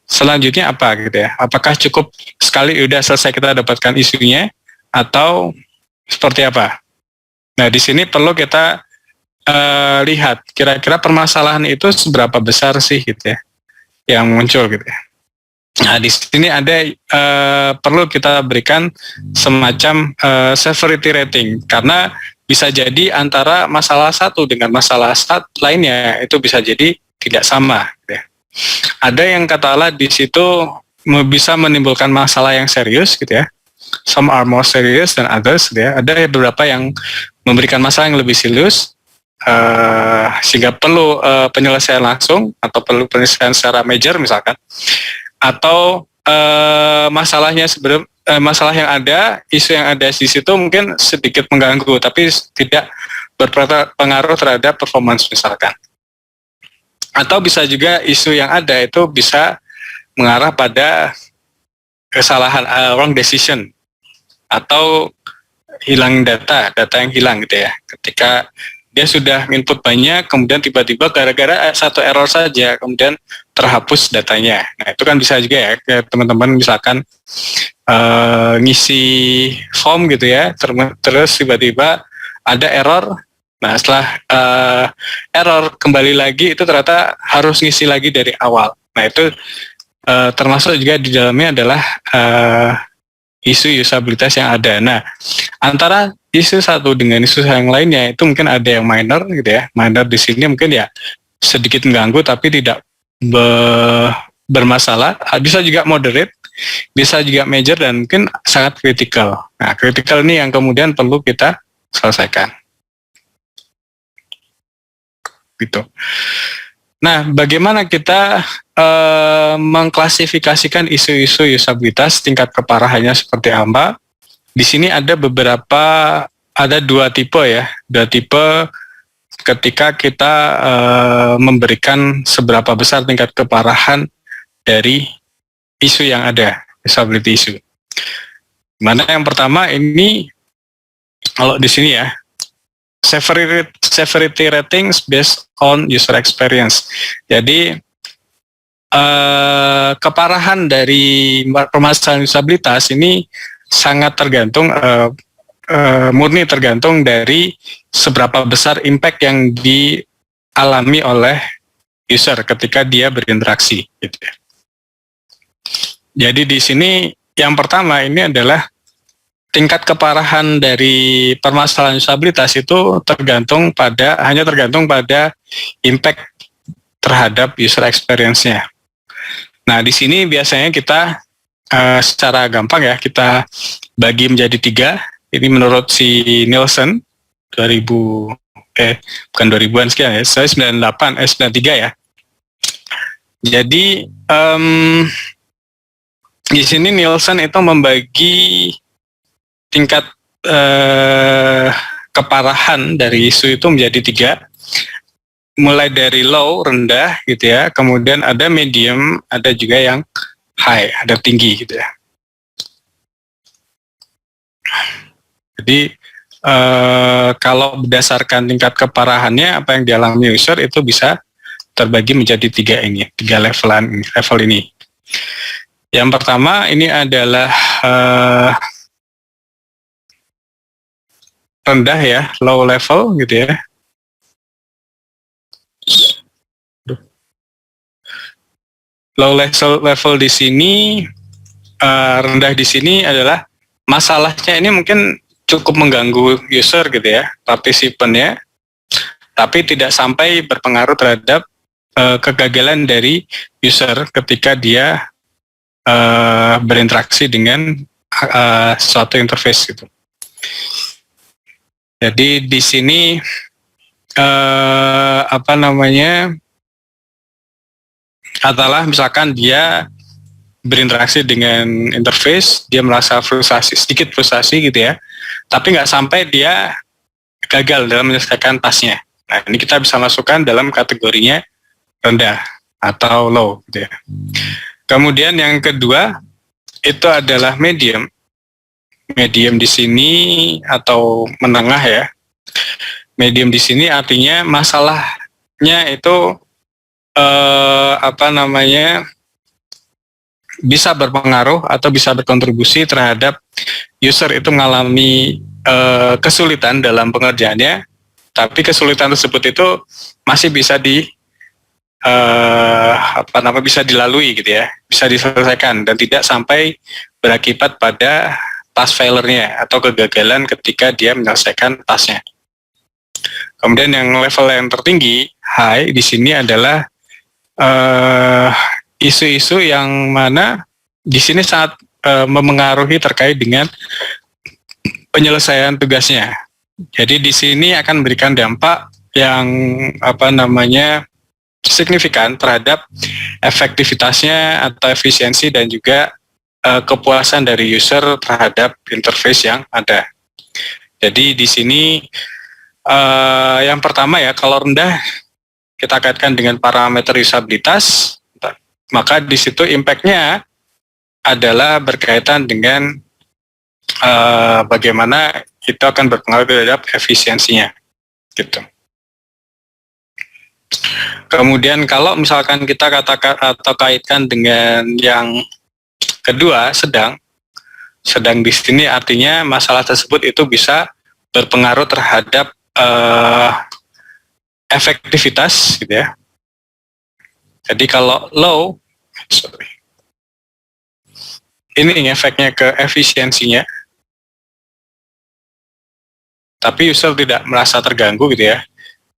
Selanjutnya apa gitu ya? Apakah cukup sekali udah selesai kita dapatkan isunya atau seperti apa? Nah, di sini perlu kita lihat kira-kira permasalahan itu seberapa besar sih gitu ya yang muncul gitu ya. Nah, di sini ada perlu kita berikan semacam severity rating karena bisa jadi antara masalah satu dengan masalah lainnya itu bisa jadi tidak sama. Gitu ya. Ada yang katakanlah di situ bisa menimbulkan masalah yang serius gitu ya. Some are more serious than others gitu ya. Ada beberapa yang memberikan masalah yang lebih serius sehingga perlu penyelesaian langsung atau perlu penyelesaian secara major misalkan. Atau masalah yang ada, isu yang ada di situ mungkin sedikit mengganggu, tapi tidak berpengaruh terhadap performance misalkan. Atau bisa juga isu yang ada itu bisa mengarah pada kesalahan wrong decision atau hilang data yang hilang gitu ya. Ketika dia sudah input banyak, kemudian tiba-tiba gara-gara satu error saja, kemudian terhapus datanya. Nah, itu kan bisa juga ya, teman-teman misalkan ngisi form gitu ya, terus tiba-tiba ada error. Nah, setelah error kembali lagi, itu ternyata harus ngisi lagi dari awal. Nah, itu termasuk juga di dalamnya adalah isu usabilitas yang ada. Nah, antara isu satu dengan isu yang lainnya itu mungkin ada yang minor gitu ya. Minor di sini mungkin ya sedikit mengganggu tapi tidak bermasalah. Bisa juga moderate, bisa juga major dan mungkin sangat kritikal. Nah, kritikal ini yang kemudian perlu kita selesaikan. Gitu. Nah, bagaimana kita mengklasifikasikan isu-isu usabilitas tingkat keparahannya seperti apa? Di sini ada dua tipe ya, ketika kita memberikan seberapa besar tingkat keparahan dari isu yang ada, usability issue. Mana yang pertama ini, kalau di sini ya, severity ratings based on user experience. Jadi keparahan dari permasalahan usabilitas ini sangat tergantung murni tergantung dari seberapa besar impact yang dialami oleh user ketika dia berinteraksi. Gitu. Jadi di sini yang pertama ini adalah tingkat keparahan dari permasalahan usabilitas itu hanya tergantung pada impact terhadap user experience-nya. Nah, di sini biasanya kita secara gampang ya, kita bagi menjadi 3. Ini menurut si Nielsen, 2000-an sekian ya, saya 93 ya. Jadi, di sini Nielsen itu membagi tingkat keparahan dari isu itu menjadi 3. Mulai dari low, rendah gitu ya, kemudian ada medium, ada juga yang high, ada tinggi gitu ya. Jadi kalau berdasarkan tingkat keparahannya apa yang dialami user itu bisa terbagi menjadi 3 level ini. Yang pertama ini adalah rendah ya, low level gitu ya. Low level di sini, rendah di sini adalah masalahnya ini mungkin cukup mengganggu user gitu ya, partisipannya, tapi tidak sampai berpengaruh terhadap kegagalan dari user ketika dia berinteraksi dengan suatu interface gitu. Jadi di sini adalah misalkan dia berinteraksi dengan interface, dia merasa frustasi, sedikit frustasi gitu ya, tapi nggak sampai dia gagal dalam menyelesaikan tasnya. Nah, ini kita bisa masukkan dalam kategorinya rendah atau low gitu ya. Kemudian yang kedua itu adalah medium. Medium di sini atau menengah ya. Medium di sini artinya masalahnya itu bisa berpengaruh atau bisa berkontribusi terhadap user itu mengalami kesulitan dalam pengerjaannya, tapi kesulitan tersebut itu masih bisa bisa dilalui gitu ya, bisa diselesaikan dan tidak sampai berakibat pada task failure-nya atau kegagalan ketika dia menyelesaikan tasnya. Kemudian yang level yang tertinggi, high, di sini adalah isu-isu yang mana di sini sangat memengaruhi terkait dengan penyelesaian tugasnya. Jadi di sini akan memberikan dampak yang signifikan terhadap efektivitasnya atau efisiensi dan juga kepuasan dari user terhadap interface yang ada. Jadi di sini yang pertama ya, kalau rendah kita kaitkan dengan parameter usabilitas, maka di situ impact-nya adalah berkaitan dengan bagaimana itu akan berpengaruh terhadap efisiensinya, gitu. Kemudian kalau misalkan kita katakan atau kaitkan dengan yang kedua, sedang di sini artinya masalah tersebut itu bisa berpengaruh terhadap efektivitas gitu ya. Jadi kalau low, ini efeknya ke efisiensinya, tapi user tidak merasa terganggu gitu ya.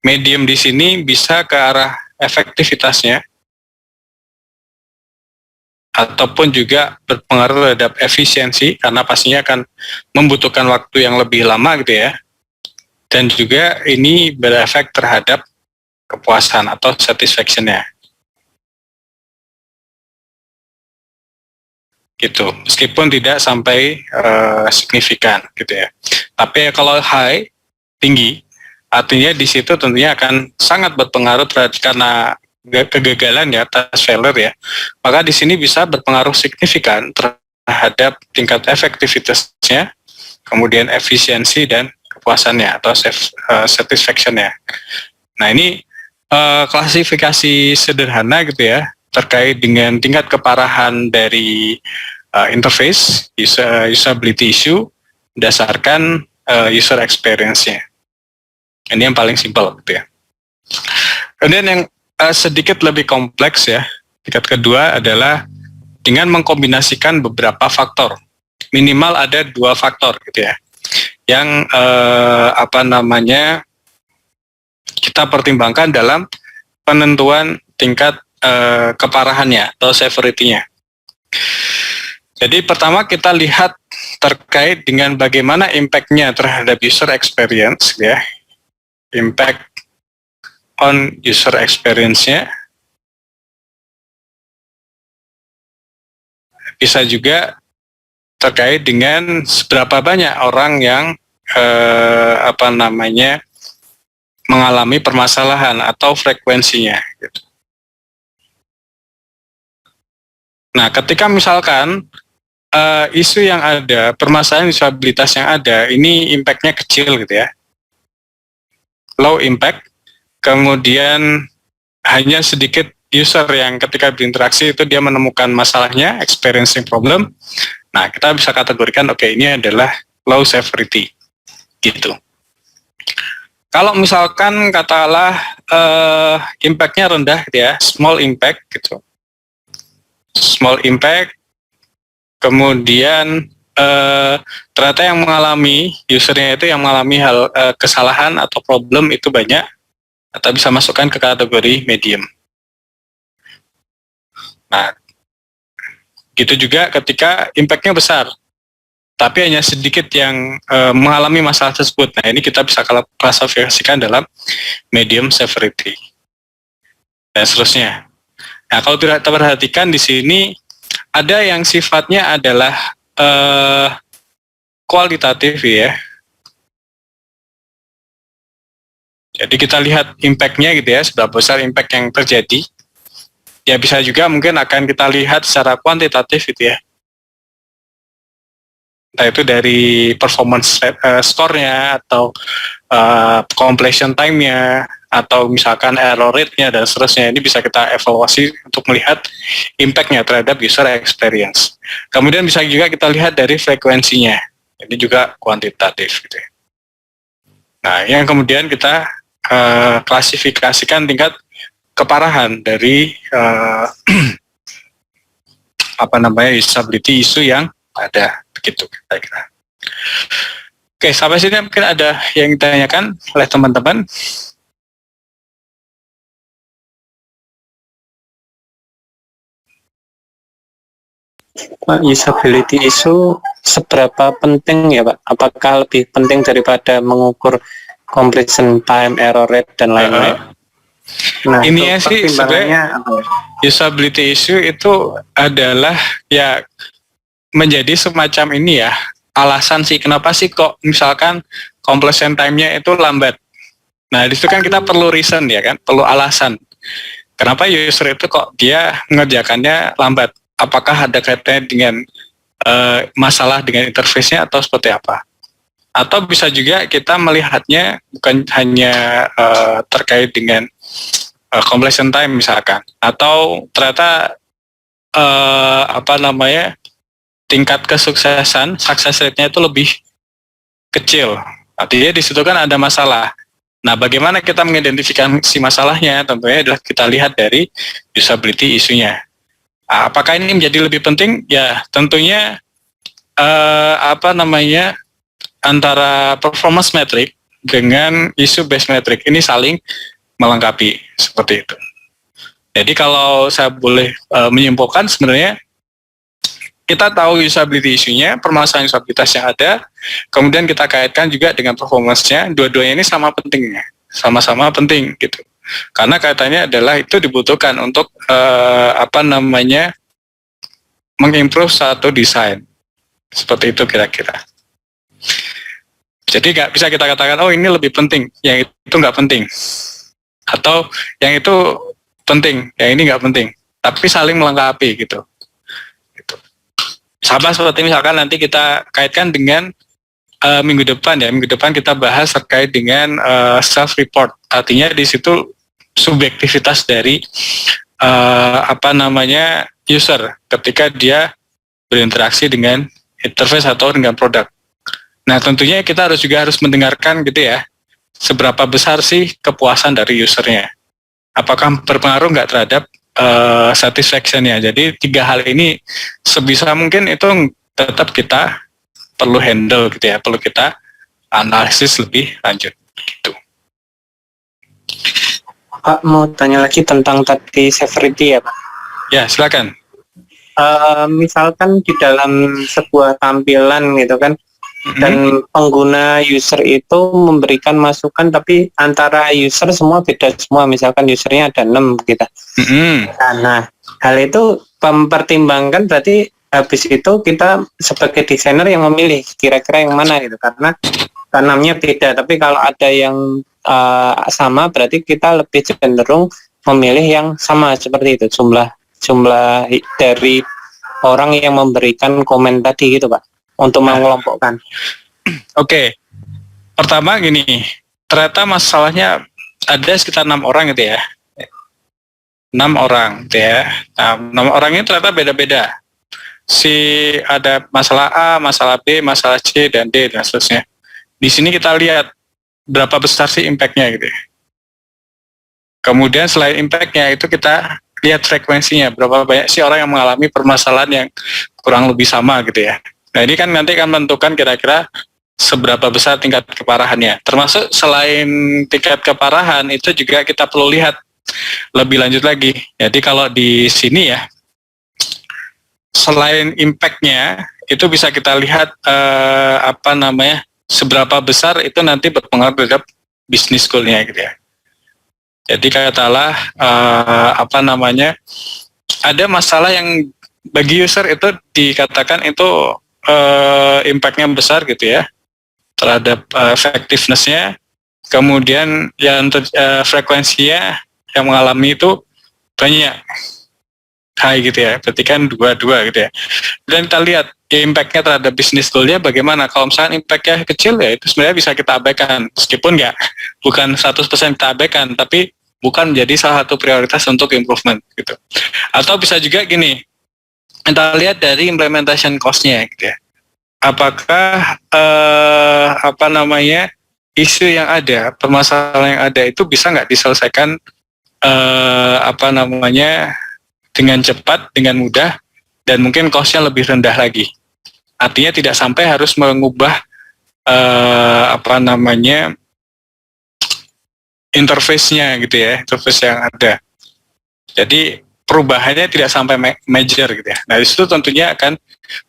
Medium di sini bisa ke arah efektivitasnya, ataupun juga berpengaruh terhadap efisiensi, karena pastinya akan membutuhkan waktu yang lebih lama gitu ya. Dan juga ini berefek terhadap kepuasan atau satisfaction-nya. Gitu, meskipun tidak sampai signifikan gitu ya. Tapi kalau high, tinggi, artinya di situ tentunya akan sangat berpengaruh karena kegagalan ya, task failure ya. Maka di sini bisa berpengaruh signifikan terhadap tingkat efektivitasnya, kemudian efisiensi dan kepuasannya atau satisfaction-nya. Nah, ini klasifikasi sederhana gitu ya terkait dengan tingkat keparahan dari interface usability issue berdasarkan user experience-nya. Ini yang paling simpel gitu ya. Kemudian yang sedikit lebih kompleks ya, tingkat kedua adalah dengan mengkombinasikan beberapa faktor. Minimal ada 2 faktor gitu ya, yang kita pertimbangkan dalam penentuan tingkat keparahannya atau severity-nya. Jadi pertama kita lihat terkait dengan bagaimana impact-nya terhadap user experience ya. Impact on user experience-nya. Bisa juga terkait dengan seberapa banyak orang yang mengalami permasalahan atau frekuensinya gitu. Nah, ketika misalkan isu yang ada, permasalahan usabilitas yang ada, ini impact-nya kecil gitu ya, low impact, kemudian hanya sedikit user yang ketika berinteraksi itu dia menemukan masalahnya, experiencing problem. Nah, kita bisa kategorikan, oke, ini adalah low severity, gitu. Kalau misalkan katakanlah impact-nya rendah gitu ya, small impact gitu. Small impact, kemudian ternyata yang mengalami, usernya itu yang mengalami hal kesalahan atau problem itu banyak, atau bisa masukkan ke kategori medium. Nah, gitu juga ketika impact-nya besar, tapi hanya sedikit yang mengalami masalah tersebut. Nah, ini kita bisa klasifikasikan dalam medium severity dan seterusnya. Nah, kalau tidak terperhatikan di sini ada yang sifatnya adalah kualitatif ya. Jadi kita lihat impact-nya gitu ya, seberapa besar impact yang terjadi. Ya bisa juga mungkin akan kita lihat secara kuantitatif gitu ya. Entah itu dari performance score-nya atau completion time-nya atau misalkan error rate-nya dan seterusnya. Ini bisa kita evaluasi untuk melihat impact-nya terhadap user experience. Kemudian bisa juga kita lihat dari frekuensinya. Ini juga kuantitatif gitu ya. Nah, yang kemudian kita klasifikasikan tingkat keparahan dari usability isu yang ada, begitu kira-kira. Oke, sampai sini mungkin ada yang ditanyakan oleh teman-teman. Pak, usability isu seberapa penting ya Pak? Apakah lebih penting daripada mengukur completion time, error rate, dan lain-lain? Nah, ini ya sih sebenarnya usability issue itu adalah ya menjadi semacam ini ya, alasan sih kenapa sih kok misalkan completion time-nya itu lambat. Nah, di situ kan kita perlu reason ya kan, perlu alasan. Kenapa user itu kok dia mengerjakannya lambat? Apakah ada kaitannya dengan masalah dengan interface-nya atau seperti apa? Atau bisa juga kita melihatnya bukan hanya terkait dengan completion time misalkan, atau ternyata tingkat kesuksesan, success rate-nya itu lebih kecil. Artinya di situ kan ada masalah. Nah, bagaimana kita mengidentifikasi masalahnya? Tentunya adalah kita lihat dari usability isunya. Apakah ini menjadi lebih penting? Ya, tentunya antara performance metric dengan isu base metric ini saling melengkapi seperti itu. Jadi kalau saya boleh menyimpulkan, sebenarnya kita tahu usability isunya, permasalahan usabilitas yang ada, kemudian kita kaitkan juga dengan performance-nya. Dua-duanya ini sama pentingnya, sama-sama penting gitu. Karena kaitannya adalah itu dibutuhkan untuk mengimprove satu desain. Seperti itu kira-kira. Jadi nggak bisa kita katakan, oh ini lebih penting, yang itu nggak penting. Atau yang itu penting, yang ini nggak penting. Tapi saling melengkapi gitu. Sama seperti misalkan nanti kita kaitkan dengan minggu depan ya. Minggu depan kita bahas terkait dengan self-report. Artinya di situ subjektivitas dari user ketika dia berinteraksi dengan interface atau dengan produk. Nah, tentunya kita harus mendengarkan gitu ya, seberapa besar sih kepuasan dari usernya. Apakah berpengaruh nggak terhadap satisfaction-nya. Jadi 3 hal ini sebisa mungkin itu tetap kita perlu handle gitu ya, perlu kita analisis lebih lanjut gitu. Pak, mau tanya lagi tentang tadi severity ya Pak? Ya, silakan. Misalkan di dalam sebuah tampilan gitu kan, dan pengguna user itu memberikan masukan, tapi antara user semua beda semua, misalkan usernya ada 6 gitu. Nah, hal itu mempertimbangkan, berarti habis itu kita sebagai desainer yang memilih kira-kira yang mana gitu, karena tanamnya beda. Tapi kalau ada yang sama, berarti kita lebih cenderung memilih yang sama seperti itu, jumlah dari orang yang memberikan komen tadi gitu Pak, untuk mengelompokkan. Oke. Pertama gini, ternyata masalahnya ada sekitar 6 orang gitu ya. 6 orang gitu ya. Nah, 6 orang ini ternyata beda-beda. Ada masalah A, masalah B, masalah C, dan D, dan seterusnya. Di sini kita lihat berapa besar sih impact-nya gitu ya. Kemudian selain impact-nya itu kita lihat frekuensinya, berapa banyak sih orang yang mengalami permasalahan yang kurang lebih sama gitu ya. Nah, ini kan nanti akan menentukan kira-kira seberapa besar tingkat keparahannya. Termasuk selain tingkat keparahan itu juga kita perlu lihat lebih lanjut lagi. Jadi kalau di sini ya, selain impact-nya itu bisa kita lihat seberapa besar itu nanti berpengaruh terhadap bisnis goal-nya gitu ya. Jadi katakanlah ada masalah yang bagi user itu dikatakan itu impact-nya besar gitu ya terhadap effectiveness-nya, kemudian yang frekuensinya yang mengalami itu banyak high gitu ya, berarti kan dua gitu ya. Dan kita lihat ya, impact-nya terhadap bisnis goal-nya bagaimana. Kalau misalnya impact-nya kecil ya itu sebenarnya bisa kita abaikan, meskipun bukan 100% kita abaikan, tapi bukan menjadi salah satu prioritas untuk improvement gitu. Atau bisa juga gini, kita lihat dari implementation cost-nya gitu ya. Apakah isu yang ada, permasalahan yang ada itu bisa nggak diselesaikan dengan cepat, dengan mudah, dan mungkin cost-nya lebih rendah lagi. Artinya tidak sampai harus mengubah interface-nya gitu ya, interface yang ada. Jadi perubahannya tidak sampai major gitu ya. Nah, itu tentunya akan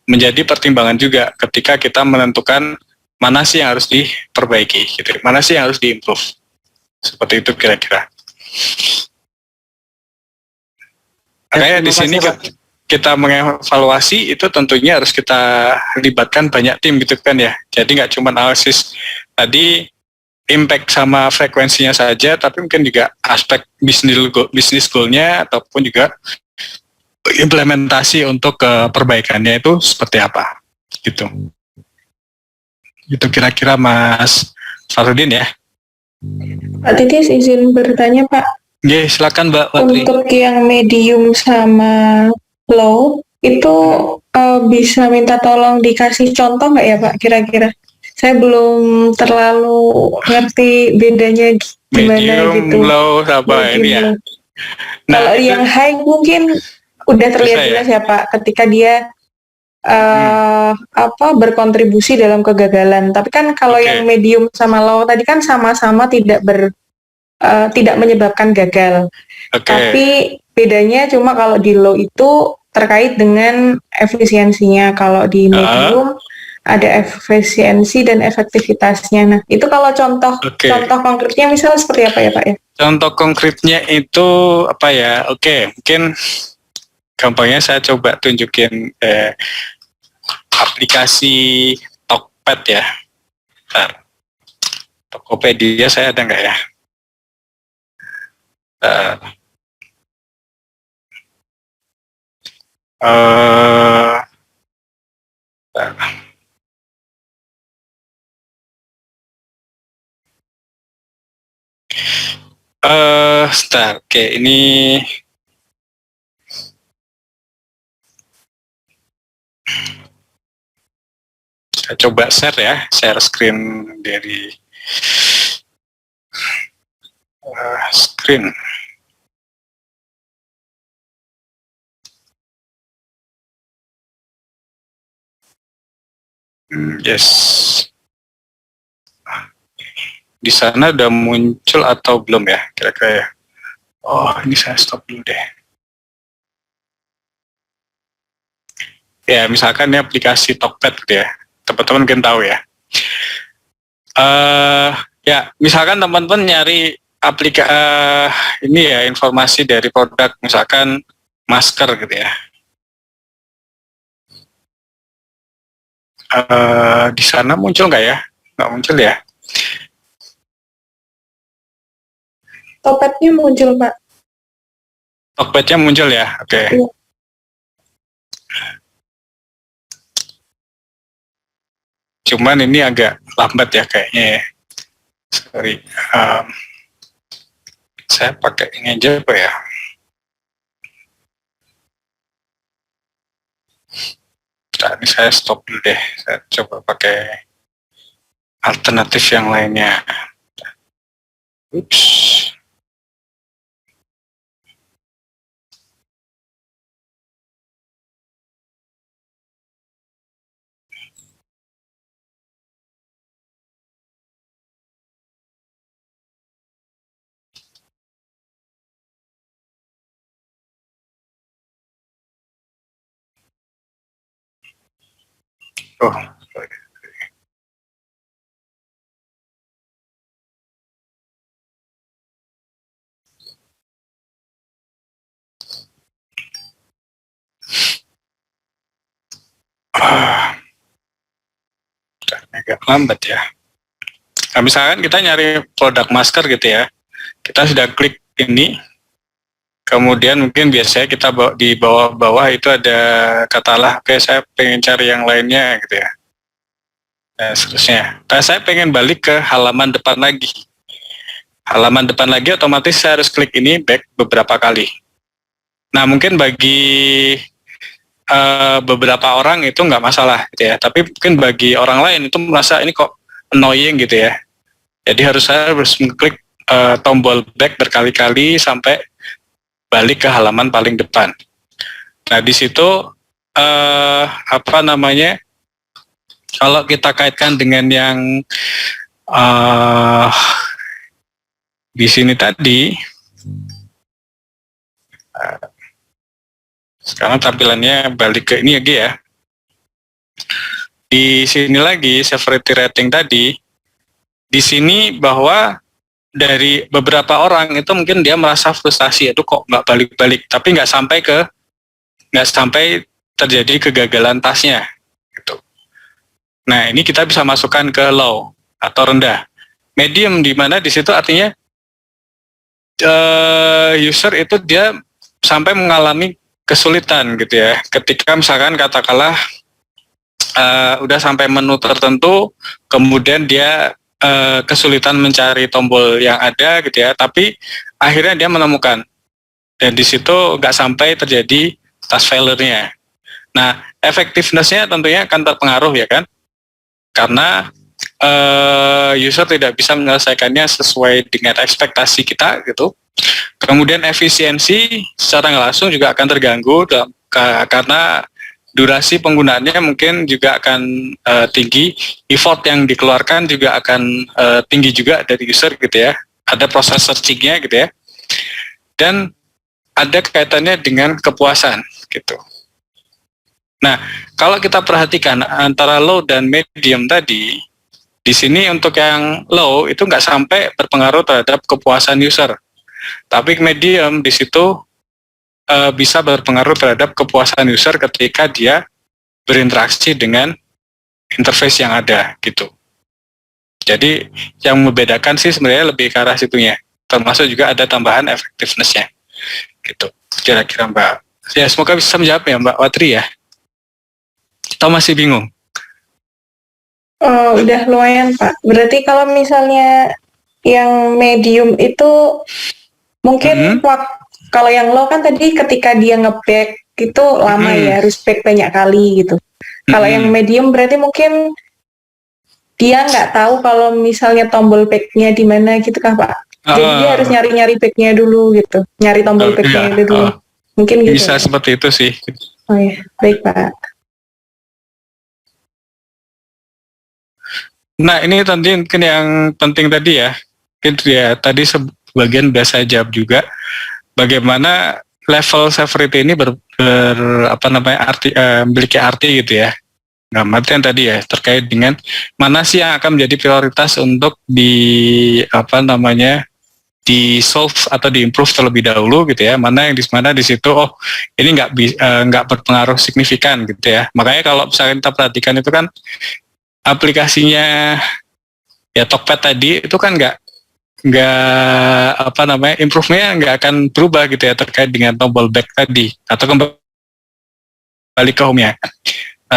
menjadi pertimbangan juga ketika kita menentukan mana sih yang harus diperbaiki gitu. Mana sih yang harus diimprove. Seperti itu kira-kira. Makanya di sini kita mengevaluasi itu tentunya harus kita libatkan banyak tim gitu kan ya. Jadi nggak cuma analisis tadi impact sama frekuensinya saja, tapi mungkin juga aspek bisnis goal-nya ataupun juga implementasi untuk perbaikannya itu seperti apa gitu. Itu kira-kira Mas Farudin ya. Pak Titis izin bertanya Pak. Oke, silakan Mbak Watri. Untuk yang medium sama low itu bisa minta tolong dikasih contoh nggak ya Pak kira-kira? Saya belum terlalu ngerti bedanya gimana medium, gitu. Low, apa ini ya? Nah, kalau yang high mungkin udah terlihat jelas ya Pak ketika dia berkontribusi dalam kegagalan. Tapi kan kalau yang medium sama low tadi kan sama-sama tidak menyebabkan gagal. Tapi bedanya cuma kalau di low itu terkait dengan efisiensinya, kalau di medium ada efisiensi dan efektivitasnya. Nah, itu kalau contoh konkretnya misalnya seperti apa ya Pak ya? Contoh konkretnya itu apa ya? Mungkin gampangnya saya coba tunjukin aplikasi Tokped ya. Tokopedia saya ada nggak ya? Ini saya coba share screen dari screen. Yes. Di sana udah muncul atau belum ya kira-kira ya? Oh, ini saya stop dulu deh. Ya, misalkan ini aplikasi Tokped gitu ya. Teman-teman mungkin tahu ya. Ya, misalkan teman-teman nyari ini ya, informasi dari produk, misalkan masker gitu ya. Di sana muncul nggak ya? Nggak muncul ya? Tokpednya muncul Pak. Tokpednya muncul ya? Oke. Iya. Cuman ini agak lambat ya kayaknya ya. Sorry. Saya pakai ini aja apa ya? Nah, ini saya stop dulu deh. Saya coba pakai alternatif yang lainnya. Oops. Oh, Agak lambat ya. Nah, misalkan kita nyari produk masker gitu ya, kita sudah klik ini, kemudian mungkin biasanya kita di bawah-bawah itu ada katalah, oke saya pengen cari yang lainnya gitu ya. Nah, seterusnya. Nah, saya pengen balik ke halaman depan lagi. Halaman depan lagi otomatis saya harus klik ini back beberapa kali. Nah, mungkin bagi beberapa orang itu nggak masalah gitu ya, tapi mungkin bagi orang lain itu merasa ini kok annoying gitu ya. Jadi saya harus mengklik tombol back berkali-kali sampai balik ke halaman paling depan. Nah, di situ kalau kita kaitkan dengan yang di sini tadi, sekarang tampilannya balik ke ini lagi ya. Di sini lagi severity rating tadi, di sini bahwa dari beberapa orang itu mungkin dia merasa frustasi, itu kok nggak balik-balik, tapi nggak sampai terjadi kegagalan tasnya gitu. Nah, ini kita bisa masukkan ke low atau rendah. Medium di mana di situ artinya user itu dia sampai mengalami kesulitan gitu ya. Ketika misalkan katakanlah udah sampai menu tertentu, kemudian dia kesulitan mencari tombol yang ada gitu ya, tapi akhirnya dia menemukan, dan di situ nggak sampai terjadi task failure-nya. Nah, effectiveness-nya tentunya akan terpengaruh ya kan, karena user tidak bisa menyelesaikannya sesuai dengan ekspektasi kita gitu. Kemudian efisiensi secara nggak langsung juga akan terganggu karena durasi penggunaannya mungkin juga akan tinggi, effort yang dikeluarkan juga akan tinggi juga dari user gitu ya. Ada proses searching-nya gitu ya. Dan ada kaitannya dengan kepuasan gitu. Nah, kalau kita perhatikan antara low dan medium tadi, di sini untuk yang low itu nggak sampai berpengaruh terhadap kepuasan user. Tapi medium di situ bisa berpengaruh terhadap kepuasan user ketika dia berinteraksi dengan interface yang ada gitu. Jadi yang membedakan sih sebenarnya lebih ke arah situnya. Termasuk juga ada tambahan effectiveness-nya gitu. Kira-kira Mbak. Ya semoga bisa menjawab ya Mbak Watri ya. Atau masih bingung? Oh, udah lumayan Pak. Berarti kalau misalnya yang medium itu mungkin kalau yang low kan tadi ketika dia nge-back itu lama ya, harus back banyak kali gitu. Kalau yang medium berarti mungkin dia nggak tahu kalau misalnya tombol back-nya di mana gitu kah Pak? Jadi dia harus nyari-nyari back-nya dulu gitu, nyari tombol back-nya dulu. Mungkin gitu. Bisa seperti itu sih. Oh ya, baik Pak. Nah, ini tadi mungkin yang penting tadi ya. Itu ya, tadi sebagian udah saya jawab juga. Bagaimana level severity ini memiliki arti gitu ya. Nah, artian tadi ya terkait dengan mana sih yang akan menjadi prioritas untuk di solve atau di improve terlebih dahulu gitu ya. Mana di situ ini nggak berpengaruh signifikan gitu ya. Makanya kalau misalnya kita perhatikan itu kan aplikasinya ya Tokped tadi itu kan improve-nya nggak akan berubah gitu ya terkait dengan tombol back tadi atau kembali ke home-nya.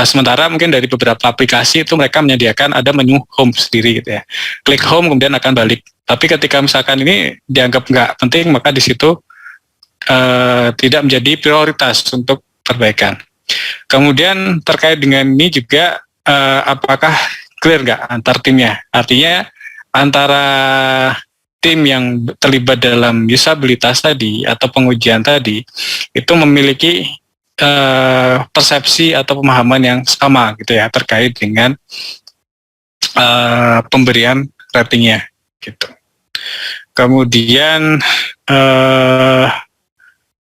Sementara mungkin dari beberapa aplikasi itu mereka menyediakan ada menu home sendiri gitu ya. Klik home kemudian akan balik. Tapi ketika misalkan ini dianggap nggak penting, maka di situ tidak menjadi prioritas untuk perbaikan. Kemudian terkait dengan ini juga apakah clear nggak antar timnya? Artinya antara tim yang terlibat dalam usabilitas tadi atau pengujian tadi itu memiliki persepsi atau pemahaman yang sama gitu ya terkait dengan pemberian ratingnya gitu. Kemudian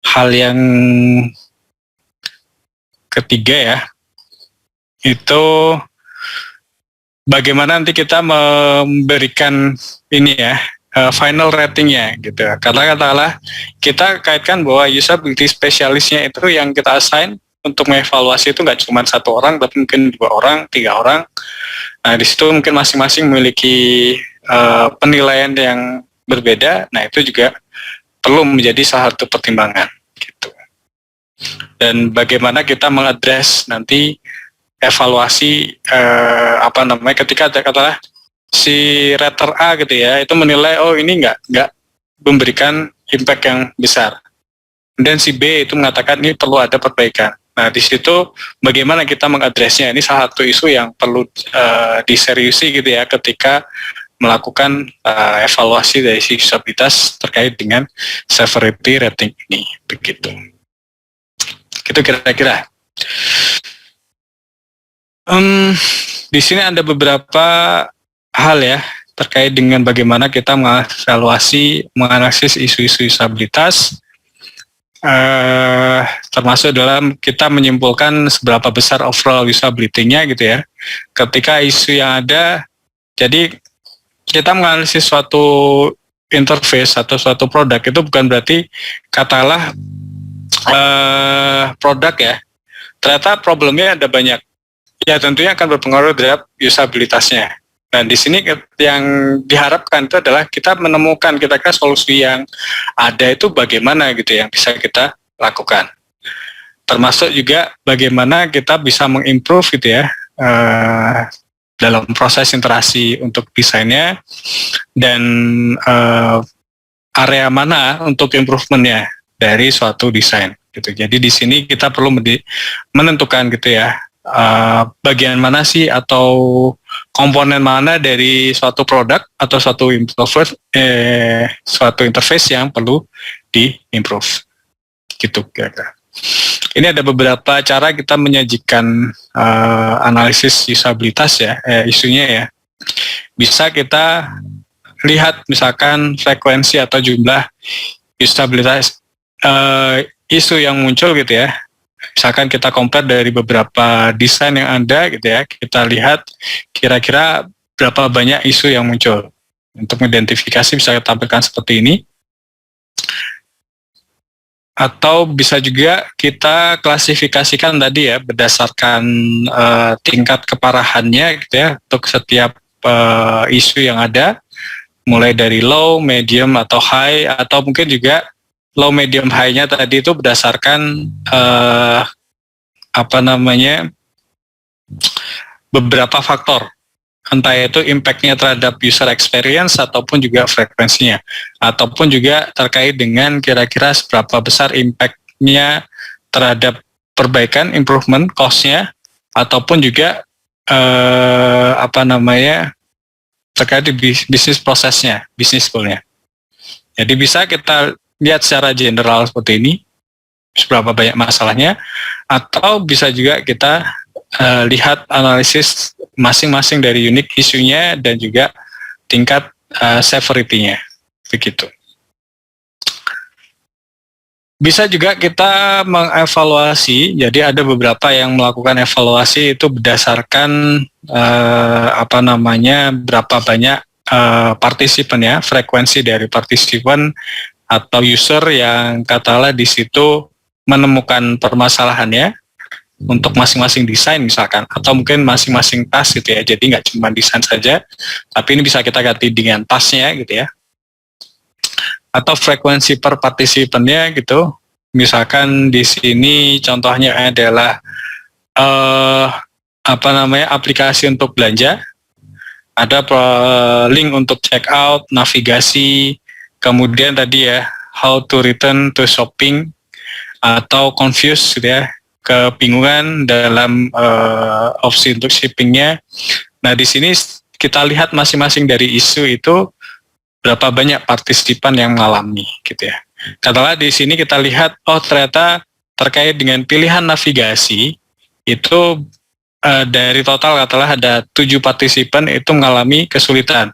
hal yang ketiga ya, itu bagaimana nanti kita memberikan ini ya final ratingnya gitu. Karena katakanlah kita kaitkan bahwa usability specialistnya itu yang kita assign untuk mengevaluasi itu nggak cuma satu orang, tapi mungkin 2 orang, 3 orang. Nah, di situ mungkin masing-masing memiliki penilaian yang berbeda. Nah, itu juga perlu menjadi salah satu pertimbangan gitu. Dan bagaimana kita mengadres nanti evaluasi ketika katakanlah si rater A gitu ya, itu menilai ini nggak memberikan impact yang besar. Dan si B itu mengatakan ini perlu ada perbaikan. Nah, di situ bagaimana kita mengadresnya, ini salah satu isu yang perlu diseriusi gitu ya ketika melakukan evaluasi dari usabilitas terkait dengan severity rating ini, begitu. Gitu kira-kira. Di sini ada beberapa hal ya terkait dengan bagaimana kita menganalisis isu-isu usabilitas. Termasuk dalam kita menyimpulkan seberapa besar overall usability-nya gitu ya. Ketika isu yang ada, jadi kita menganalisis suatu interface atau suatu produk itu bukan berarti katakanlah produk ya, ternyata problemnya ada banyak. Ya tentunya akan berpengaruh terhadap usabilitasnya. Nah, di sini yang diharapkan itu adalah kita menemukan kira-kira solusi yang ada itu bagaimana gitu yang bisa kita lakukan. Termasuk juga bagaimana kita bisa mengimprove gitu ya dalam proses interaksi untuk desainnya dan area mana untuk improvementnya dari suatu desain gitu. Jadi di sini kita perlu menentukan gitu ya bagian mana sih atau komponen mana dari suatu produk atau suatu interface yang perlu di-improve gitu kira-kira. Ini ada beberapa cara kita menyajikan analisis usabilitas ya, isunya ya. Bisa kita lihat misalkan frekuensi atau jumlah usabilitas isu yang muncul gitu ya. Misalkan kita compare dari beberapa desain yang ada gitu ya, kita lihat kira-kira berapa banyak isu yang muncul. Untuk mengidentifikasi bisa kita tampilkan seperti ini. Atau bisa juga kita klasifikasikan tadi ya berdasarkan tingkat keparahannya gitu ya untuk setiap isu yang ada, mulai dari low, medium atau high, atau mungkin juga low, medium, high-nya tadi itu berdasarkan beberapa faktor, entah itu impact-nya terhadap user experience ataupun juga frekuensinya, ataupun juga terkait dengan kira-kira seberapa besar impact-nya terhadap perbaikan, improvement, cost-nya, ataupun juga terkait di bisnis prosesnya, bisnis goal-nya. Jadi bisa kita lihat secara general seperti ini, seberapa banyak masalahnya, atau bisa juga kita lihat analisis masing-masing dari unit isunya dan juga tingkat severity-nya, begitu. Bisa juga kita mengevaluasi, jadi ada beberapa yang melakukan evaluasi itu berdasarkan berapa banyak partisipan ya, frekuensi dari partisipan atau user yang katakanlah di situ menemukan permasalahannya untuk masing-masing desain misalkan, atau mungkin masing-masing task gitu ya, jadi nggak cuma desain saja, tapi ini bisa kita ganti dengan tasknya gitu ya, atau frekuensi per partisipannya gitu. Misalkan di sini contohnya adalah aplikasi untuk belanja, ada link untuk check out, navigasi, kemudian tadi ya how to return to shopping, atau confused gitu ya, kebingungan dalam opsi untuk shippingnya. Nah, di sini kita lihat masing-masing dari isu itu berapa banyak partisipan yang mengalami gitu ya. Katakanlah di sini kita lihat ternyata terkait dengan pilihan navigasi itu dari total katakanlah ada 7 partisipan itu mengalami kesulitan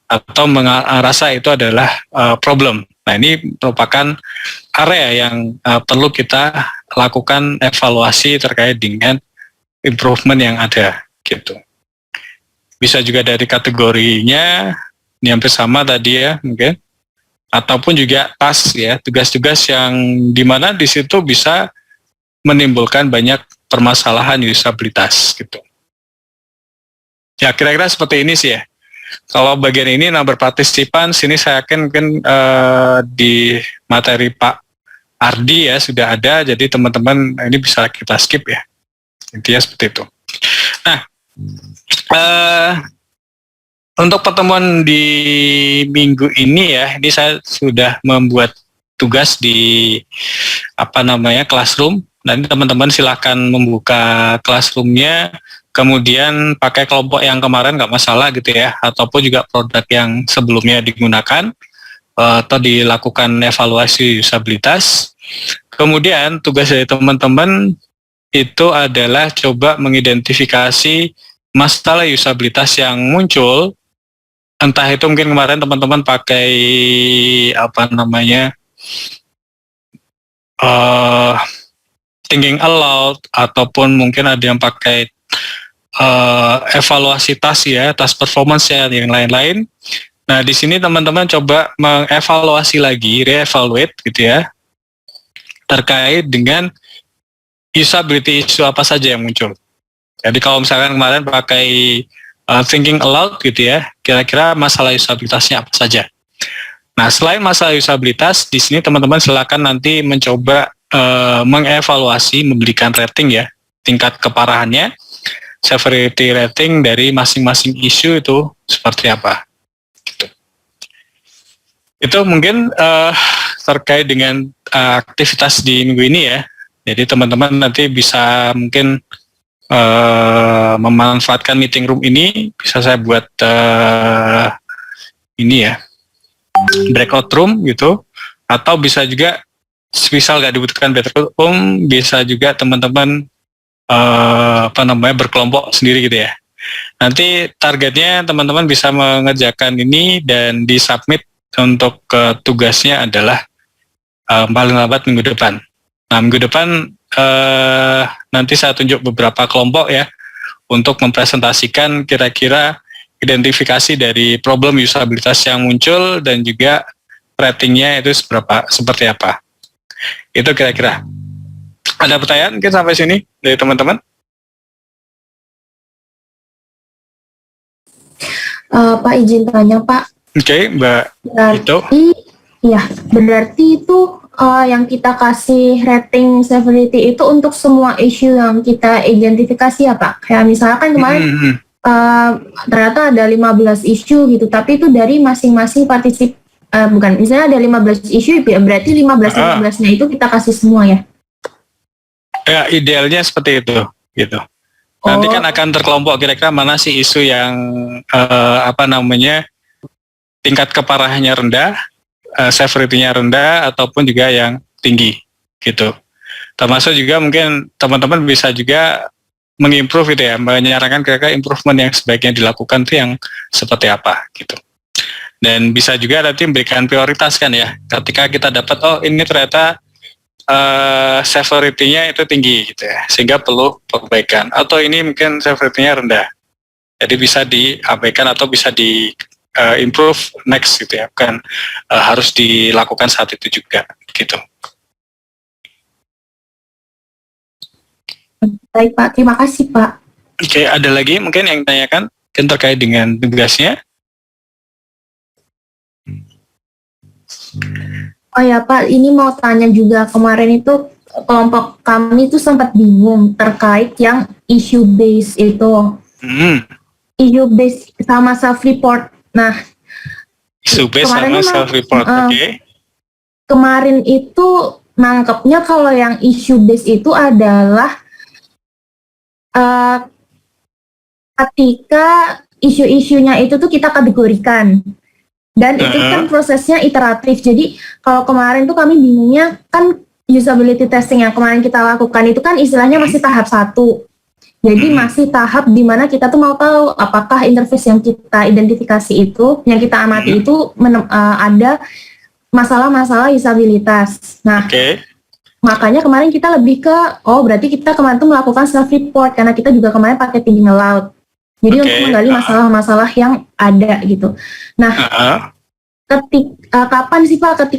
atau merasa itu adalah problem. Nah, ini merupakan area yang perlu kita lakukan evaluasi terkait dengan improvement yang ada gitu. Bisa juga dari kategorinya, ini hampir sama tadi ya mungkin, ataupun juga task ya, tugas-tugas yang dimana di situ bisa menimbulkan banyak permasalahan usabilitas gitu. Ya kira-kira seperti ini sih ya. Kalau bagian ini number partisipan, sini saya yakin mungkin di materi Pak Ardi ya sudah ada, jadi teman-teman ini bisa kita skip ya. Intinya seperti itu. Nah, untuk pertemuan di minggu ini ya, ini saya sudah membuat tugas di Classroom. Nanti teman-teman silakan membuka Classroom-nya, kemudian pakai kelompok yang kemarin nggak masalah gitu ya, ataupun juga produk yang sebelumnya digunakan atau dilakukan evaluasi usabilitas. Kemudian tugas dari teman-teman itu adalah coba mengidentifikasi masalah usabilitas yang muncul. Entah itu mungkin kemarin teman-teman pakai thinking aloud, ataupun mungkin ada yang pakai evaluasi task ya, task performance ya, yang lain-lain. Nah di sini teman-teman coba mengevaluasi lagi, re-evaluate gitu ya, terkait dengan usability issue apa saja yang muncul. Jadi kalau misalkan kemarin pakai thinking aloud gitu ya, kira-kira masalah usabilitasnya apa saja. Nah, selain masalah usabilitas, di sini teman-teman silakan nanti mencoba mengevaluasi, memberikan rating ya, tingkat keparahannya, severity rating dari masing-masing isu itu seperti apa. Gitu. Itu mungkin terkait dengan aktivitas di minggu ini ya. Jadi teman-teman nanti bisa mungkin memanfaatkan meeting room ini, bisa saya buat ini ya, breakout room gitu, atau bisa juga misal nggak dibutuhkan breakout room, bisa juga teman-teman berkelompok sendiri gitu ya. Nanti targetnya teman-teman bisa mengerjakan ini dan disubmit untuk tugasnya adalah paling lambat minggu depan. Nah minggu depan nanti saya tunjuk beberapa kelompok ya untuk mempresentasikan kira-kira identifikasi dari problem usabilitas yang muncul dan juga ratingnya itu seperti apa. Itu kira-kira. Ada pertanyaan mungkin sampai sini dari teman-teman? Pak izin tanya Pak. Oke, Mbak Ito. Iya, berarti itu yang kita kasih rating severity itu untuk semua isu yang kita identifikasi ya Pak? Kayak misalkan kemarin ternyata ada 15 isu gitu, tapi itu dari masing-masing bukan, misalnya ada 15 isu, berarti 15-15-nya itu kita kasih semua ya? Ya, idealnya seperti itu gitu. Nanti kan akan terkelompok kira-kira mana sih isu yang tingkat keparahannya rendah, severity-nya rendah, ataupun juga yang tinggi gitu. Termasuk juga mungkin teman-teman bisa juga mengimprove gitu ya, menyarankan kira-kira improvement yang sebaiknya dilakukan itu yang seperti apa gitu. Dan bisa juga nanti memberikan prioritas kan ya, ketika kita dapat ini ternyata severity-nya itu tinggi gitu ya, sehingga perlu perbaikan, atau ini mungkin severity-nya rendah, jadi bisa diabaikan atau bisa di improve next gitu ya, bukan harus dilakukan saat itu juga gitu. Baik Pak, terima kasih Pak. Oke, ada lagi mungkin yang tanyakan terkait dengan tugasnya? Oh ya Pak, ini mau tanya juga, kemarin itu kelompok kami itu sempat bingung terkait yang issue base itu. Issue base sama self-report. Nah, issue base sama self-report, oke. Kemarin itu nangkepnya kalau yang issue base itu adalah ketika isu-isunya itu tuh kita kategorikan. Dan itu kan prosesnya iteratif. Jadi kalau kemarin tuh kami bingungnya kan usability testing yang kemarin kita lakukan itu kan istilahnya masih tahap 1. Jadi masih tahap di mana kita tuh mau tahu apakah interface yang kita identifikasi itu, yang kita amati itu ada masalah-masalah usabilitas. Nah, makanya kemarin kita lebih ke, berarti kita kemarin tuh melakukan self-report karena kita juga kemarin pakai thinking aloud. Jadi untuk menggali masalah-masalah yang ada gitu. Nah, kapan sih Pak,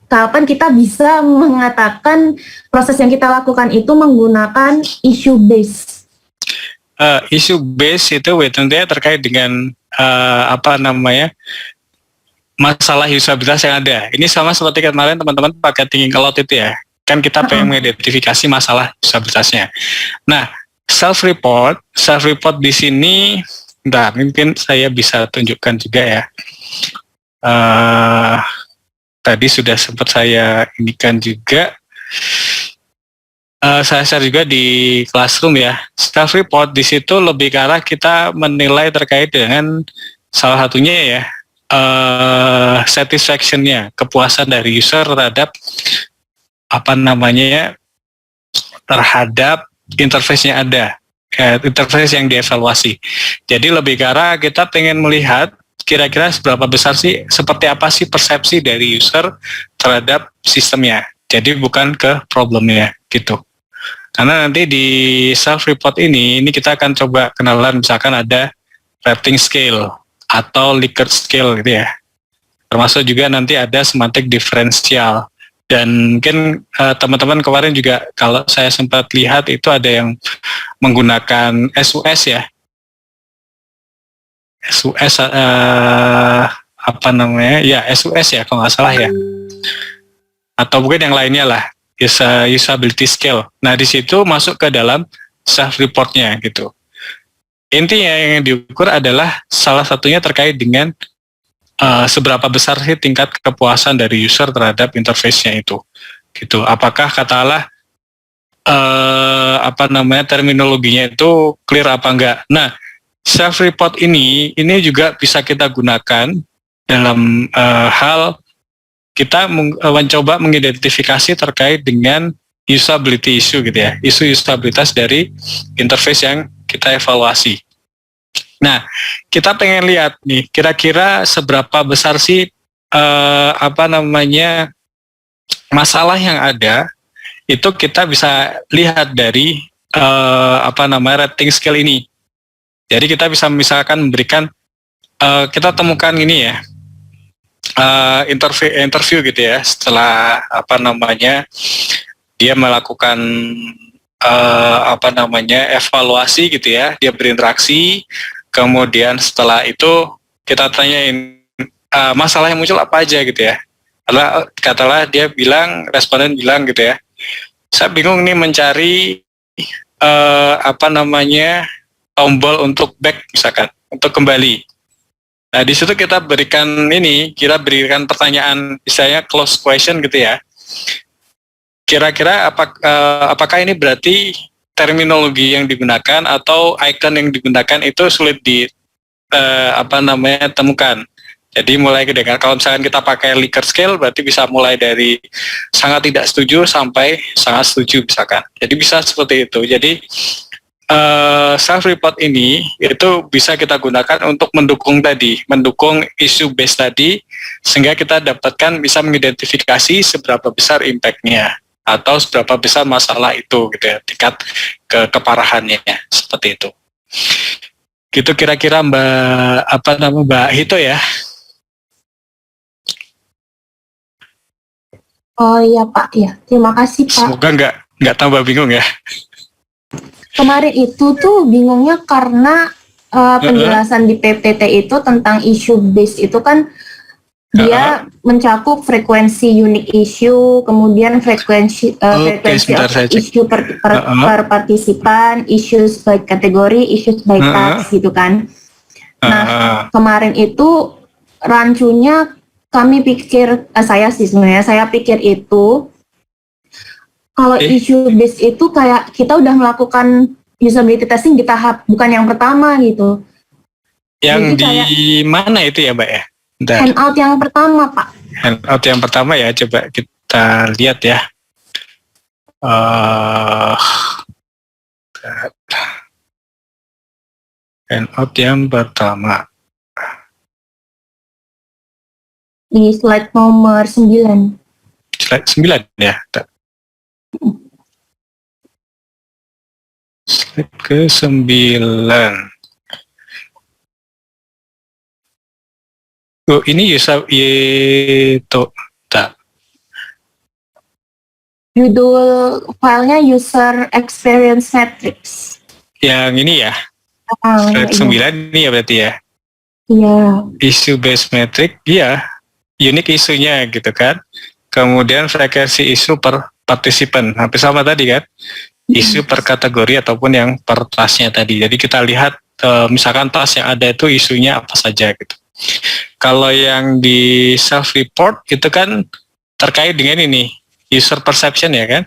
kapan kita bisa mengatakan proses yang kita lakukan itu menggunakan issue base? Issue base itu tentunya terkait dengan masalah usabilitas yang ada. Ini sama seperti kemarin teman-teman pakai thinking aloud itu ya. Kan kita pengen mengidentifikasi masalah usabilitasnya. Nah, self-report di sini, mungkin saya bisa tunjukkan juga ya. Tadi sudah sempat saya indikan juga. Saya share juga di Classroom ya. Self-report di situ lebih ke arah kita menilai terkait dengan salah satunya ya, satisfaction-nya, kepuasan dari user terhadap terhadap interface-nya ada, interface yang dievaluasi. Jadi lebih ke arah kita pengen melihat kira-kira seberapa besar sih, seperti apa sih persepsi dari user terhadap sistemnya. Jadi bukan ke problemnya gitu. Karena nanti di self-report ini kita akan coba kenalan, misalkan ada rating scale atau Likert scale gitu ya. Termasuk juga nanti ada semantik diferensial. Dan mungkin teman-teman kemarin juga kalau saya sempat lihat itu ada yang menggunakan SUS ya. SUS SUS ya kalau nggak salah ya. Atau mungkin yang lainnya lah, usability scale. Nah di situ masuk ke dalam self-reportnya gitu. Intinya yang diukur adalah salah satunya terkait dengan seberapa besar sih tingkat kepuasan dari user terhadap interface-nya itu, gitu. Apakah katakanlah terminologinya itu clear apa enggak? Nah, self-report ini juga bisa kita gunakan dalam hal kita mencoba mengidentifikasi terkait dengan usability issue gitu ya, isu usabilitas dari interface yang kita evaluasi. Nah, kita pengen lihat nih, kira-kira seberapa besar sih masalah yang ada, itu kita bisa lihat dari rating scale ini. Jadi kita bisa misalkan memberikan, kita temukan ini ya, interview gitu ya, setelah dia melakukan evaluasi gitu ya, dia berinteraksi. Kemudian setelah itu kita tanyain masalah yang muncul apa aja gitu ya. Katakanlah responden bilang gitu ya, saya bingung nih mencari tombol untuk back misalkan, untuk kembali. Nah di situ kita berikan pertanyaan, misalnya close question gitu ya. Kira-kira apakah ini berarti terminologi yang digunakan atau icon yang digunakan itu sulit temukan. Jadi mulai dengan kalau misalkan kita pakai Likert scale berarti bisa mulai dari sangat tidak setuju sampai sangat setuju misalkan. Jadi bisa seperti itu. Jadi self-report ini itu bisa kita gunakan untuk mendukung isu base tadi, sehingga kita bisa mengidentifikasi seberapa besar impact-nya atau seberapa besar masalah itu gitu ya, tingkat keparahannya seperti itu. Gitu kira-kira Mbak Hito ya. Oh iya Pak, ya terima kasih Pak. Semoga nggak tambah bingung ya. Kemarin itu tuh bingungnya karena penjelasan di PPT itu tentang issue base itu kan dia mencakup frekuensi unique issue, kemudian frekuensi issue per partisipan, issues by kategori, issues by task gitu kan. Nah kemarin itu rancunya kami pikir, saya pikir itu kalau issue base itu kayak kita udah melakukan usability testing di tahap bukan yang pertama gitu. Yang di mana itu ya Mbak ya? Handout yang pertama Pak. Handout yang pertama ya, coba kita lihat ya. Handout yang pertama. Di slide nomor 9. Slide 9 ya. Slide ke-9. Oh, ini itu. judul filenya user experience matrix. Yang ini ya, slide 9 ini ya berarti ya. Iya. Issue based metric, iya, unik isunya gitu kan. Kemudian frekuensi isu per partisipan, hampir sama tadi kan. Isu per kategori ataupun yang per tasnya tadi. Jadi kita lihat misalkan tas yang ada itu isunya apa saja gitu. Kalau yang di self report itu kan terkait dengan ini user perception ya kan,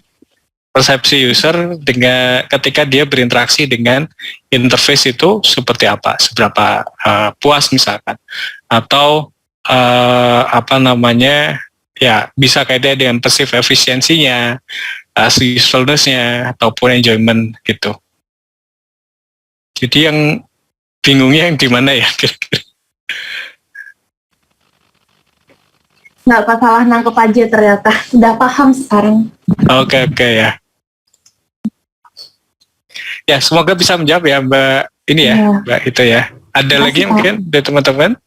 persepsi user dengan ketika dia berinteraksi dengan interface itu seperti apa, seberapa puas misalkan, atau apa namanya ya bisa kaitannya dengan perceived efisiensinya, usefulness-nya ataupun enjoyment gitu. Jadi yang bingungnya yang di mana ya kira-kira? Nggak salah nangkep aja ternyata. Sudah paham sekarang. Oke ya. Ya semoga bisa menjawab ya Mbak ini ya, Mbak itu ya. Ada lagi mungkin dari teman-teman?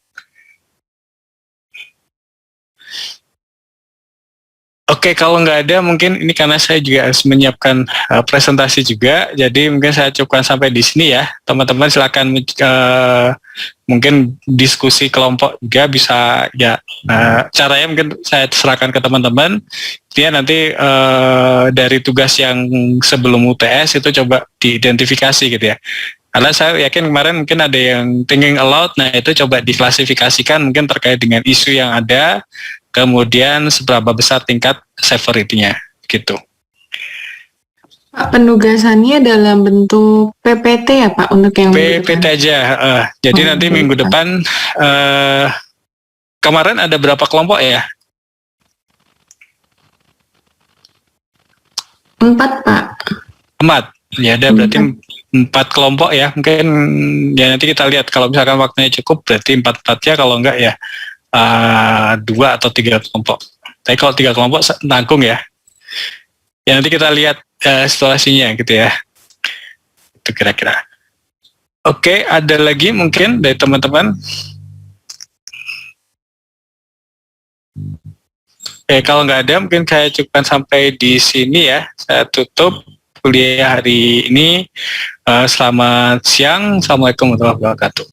Oke, kalau nggak ada mungkin ini karena saya juga harus menyiapkan presentasi juga, jadi mungkin saya cukupkan sampai di sini ya. Teman-teman silakan mungkin diskusi kelompok juga bisa ya. Caranya mungkin saya serahkan ke teman-teman. Dia nanti dari tugas yang sebelum UTS itu coba diidentifikasi gitu ya. Karena saya yakin kemarin mungkin ada yang thinking aloud, nah itu coba diklasifikasikan mungkin terkait dengan isu yang ada, kemudian seberapa besar tingkat severity-nya gitu. Pak, penugasannya dalam bentuk PPT ya Pak untuk yang PPT aja. Jadi nanti minggu depan kemarin ada berapa kelompok ya? 4 Pak. 4. Ya ada berarti 4 kelompok ya. Mungkin ya nanti kita lihat kalau misalkan waktunya cukup berarti 4-4-nya, kalau enggak ya 2 atau 3 kelompok. Tapi kalau 3 kelompok tanggung ya. Ya nanti kita lihat situasinya gitu ya. Itu kira-kira. Oke, ada lagi mungkin dari teman-teman? Oke, kalau nggak ada mungkin saya cukupkan sampai di sini ya. Saya tutup kuliah hari ini. Selamat siang. Assalamualaikum warahmatullahi wabarakatuh.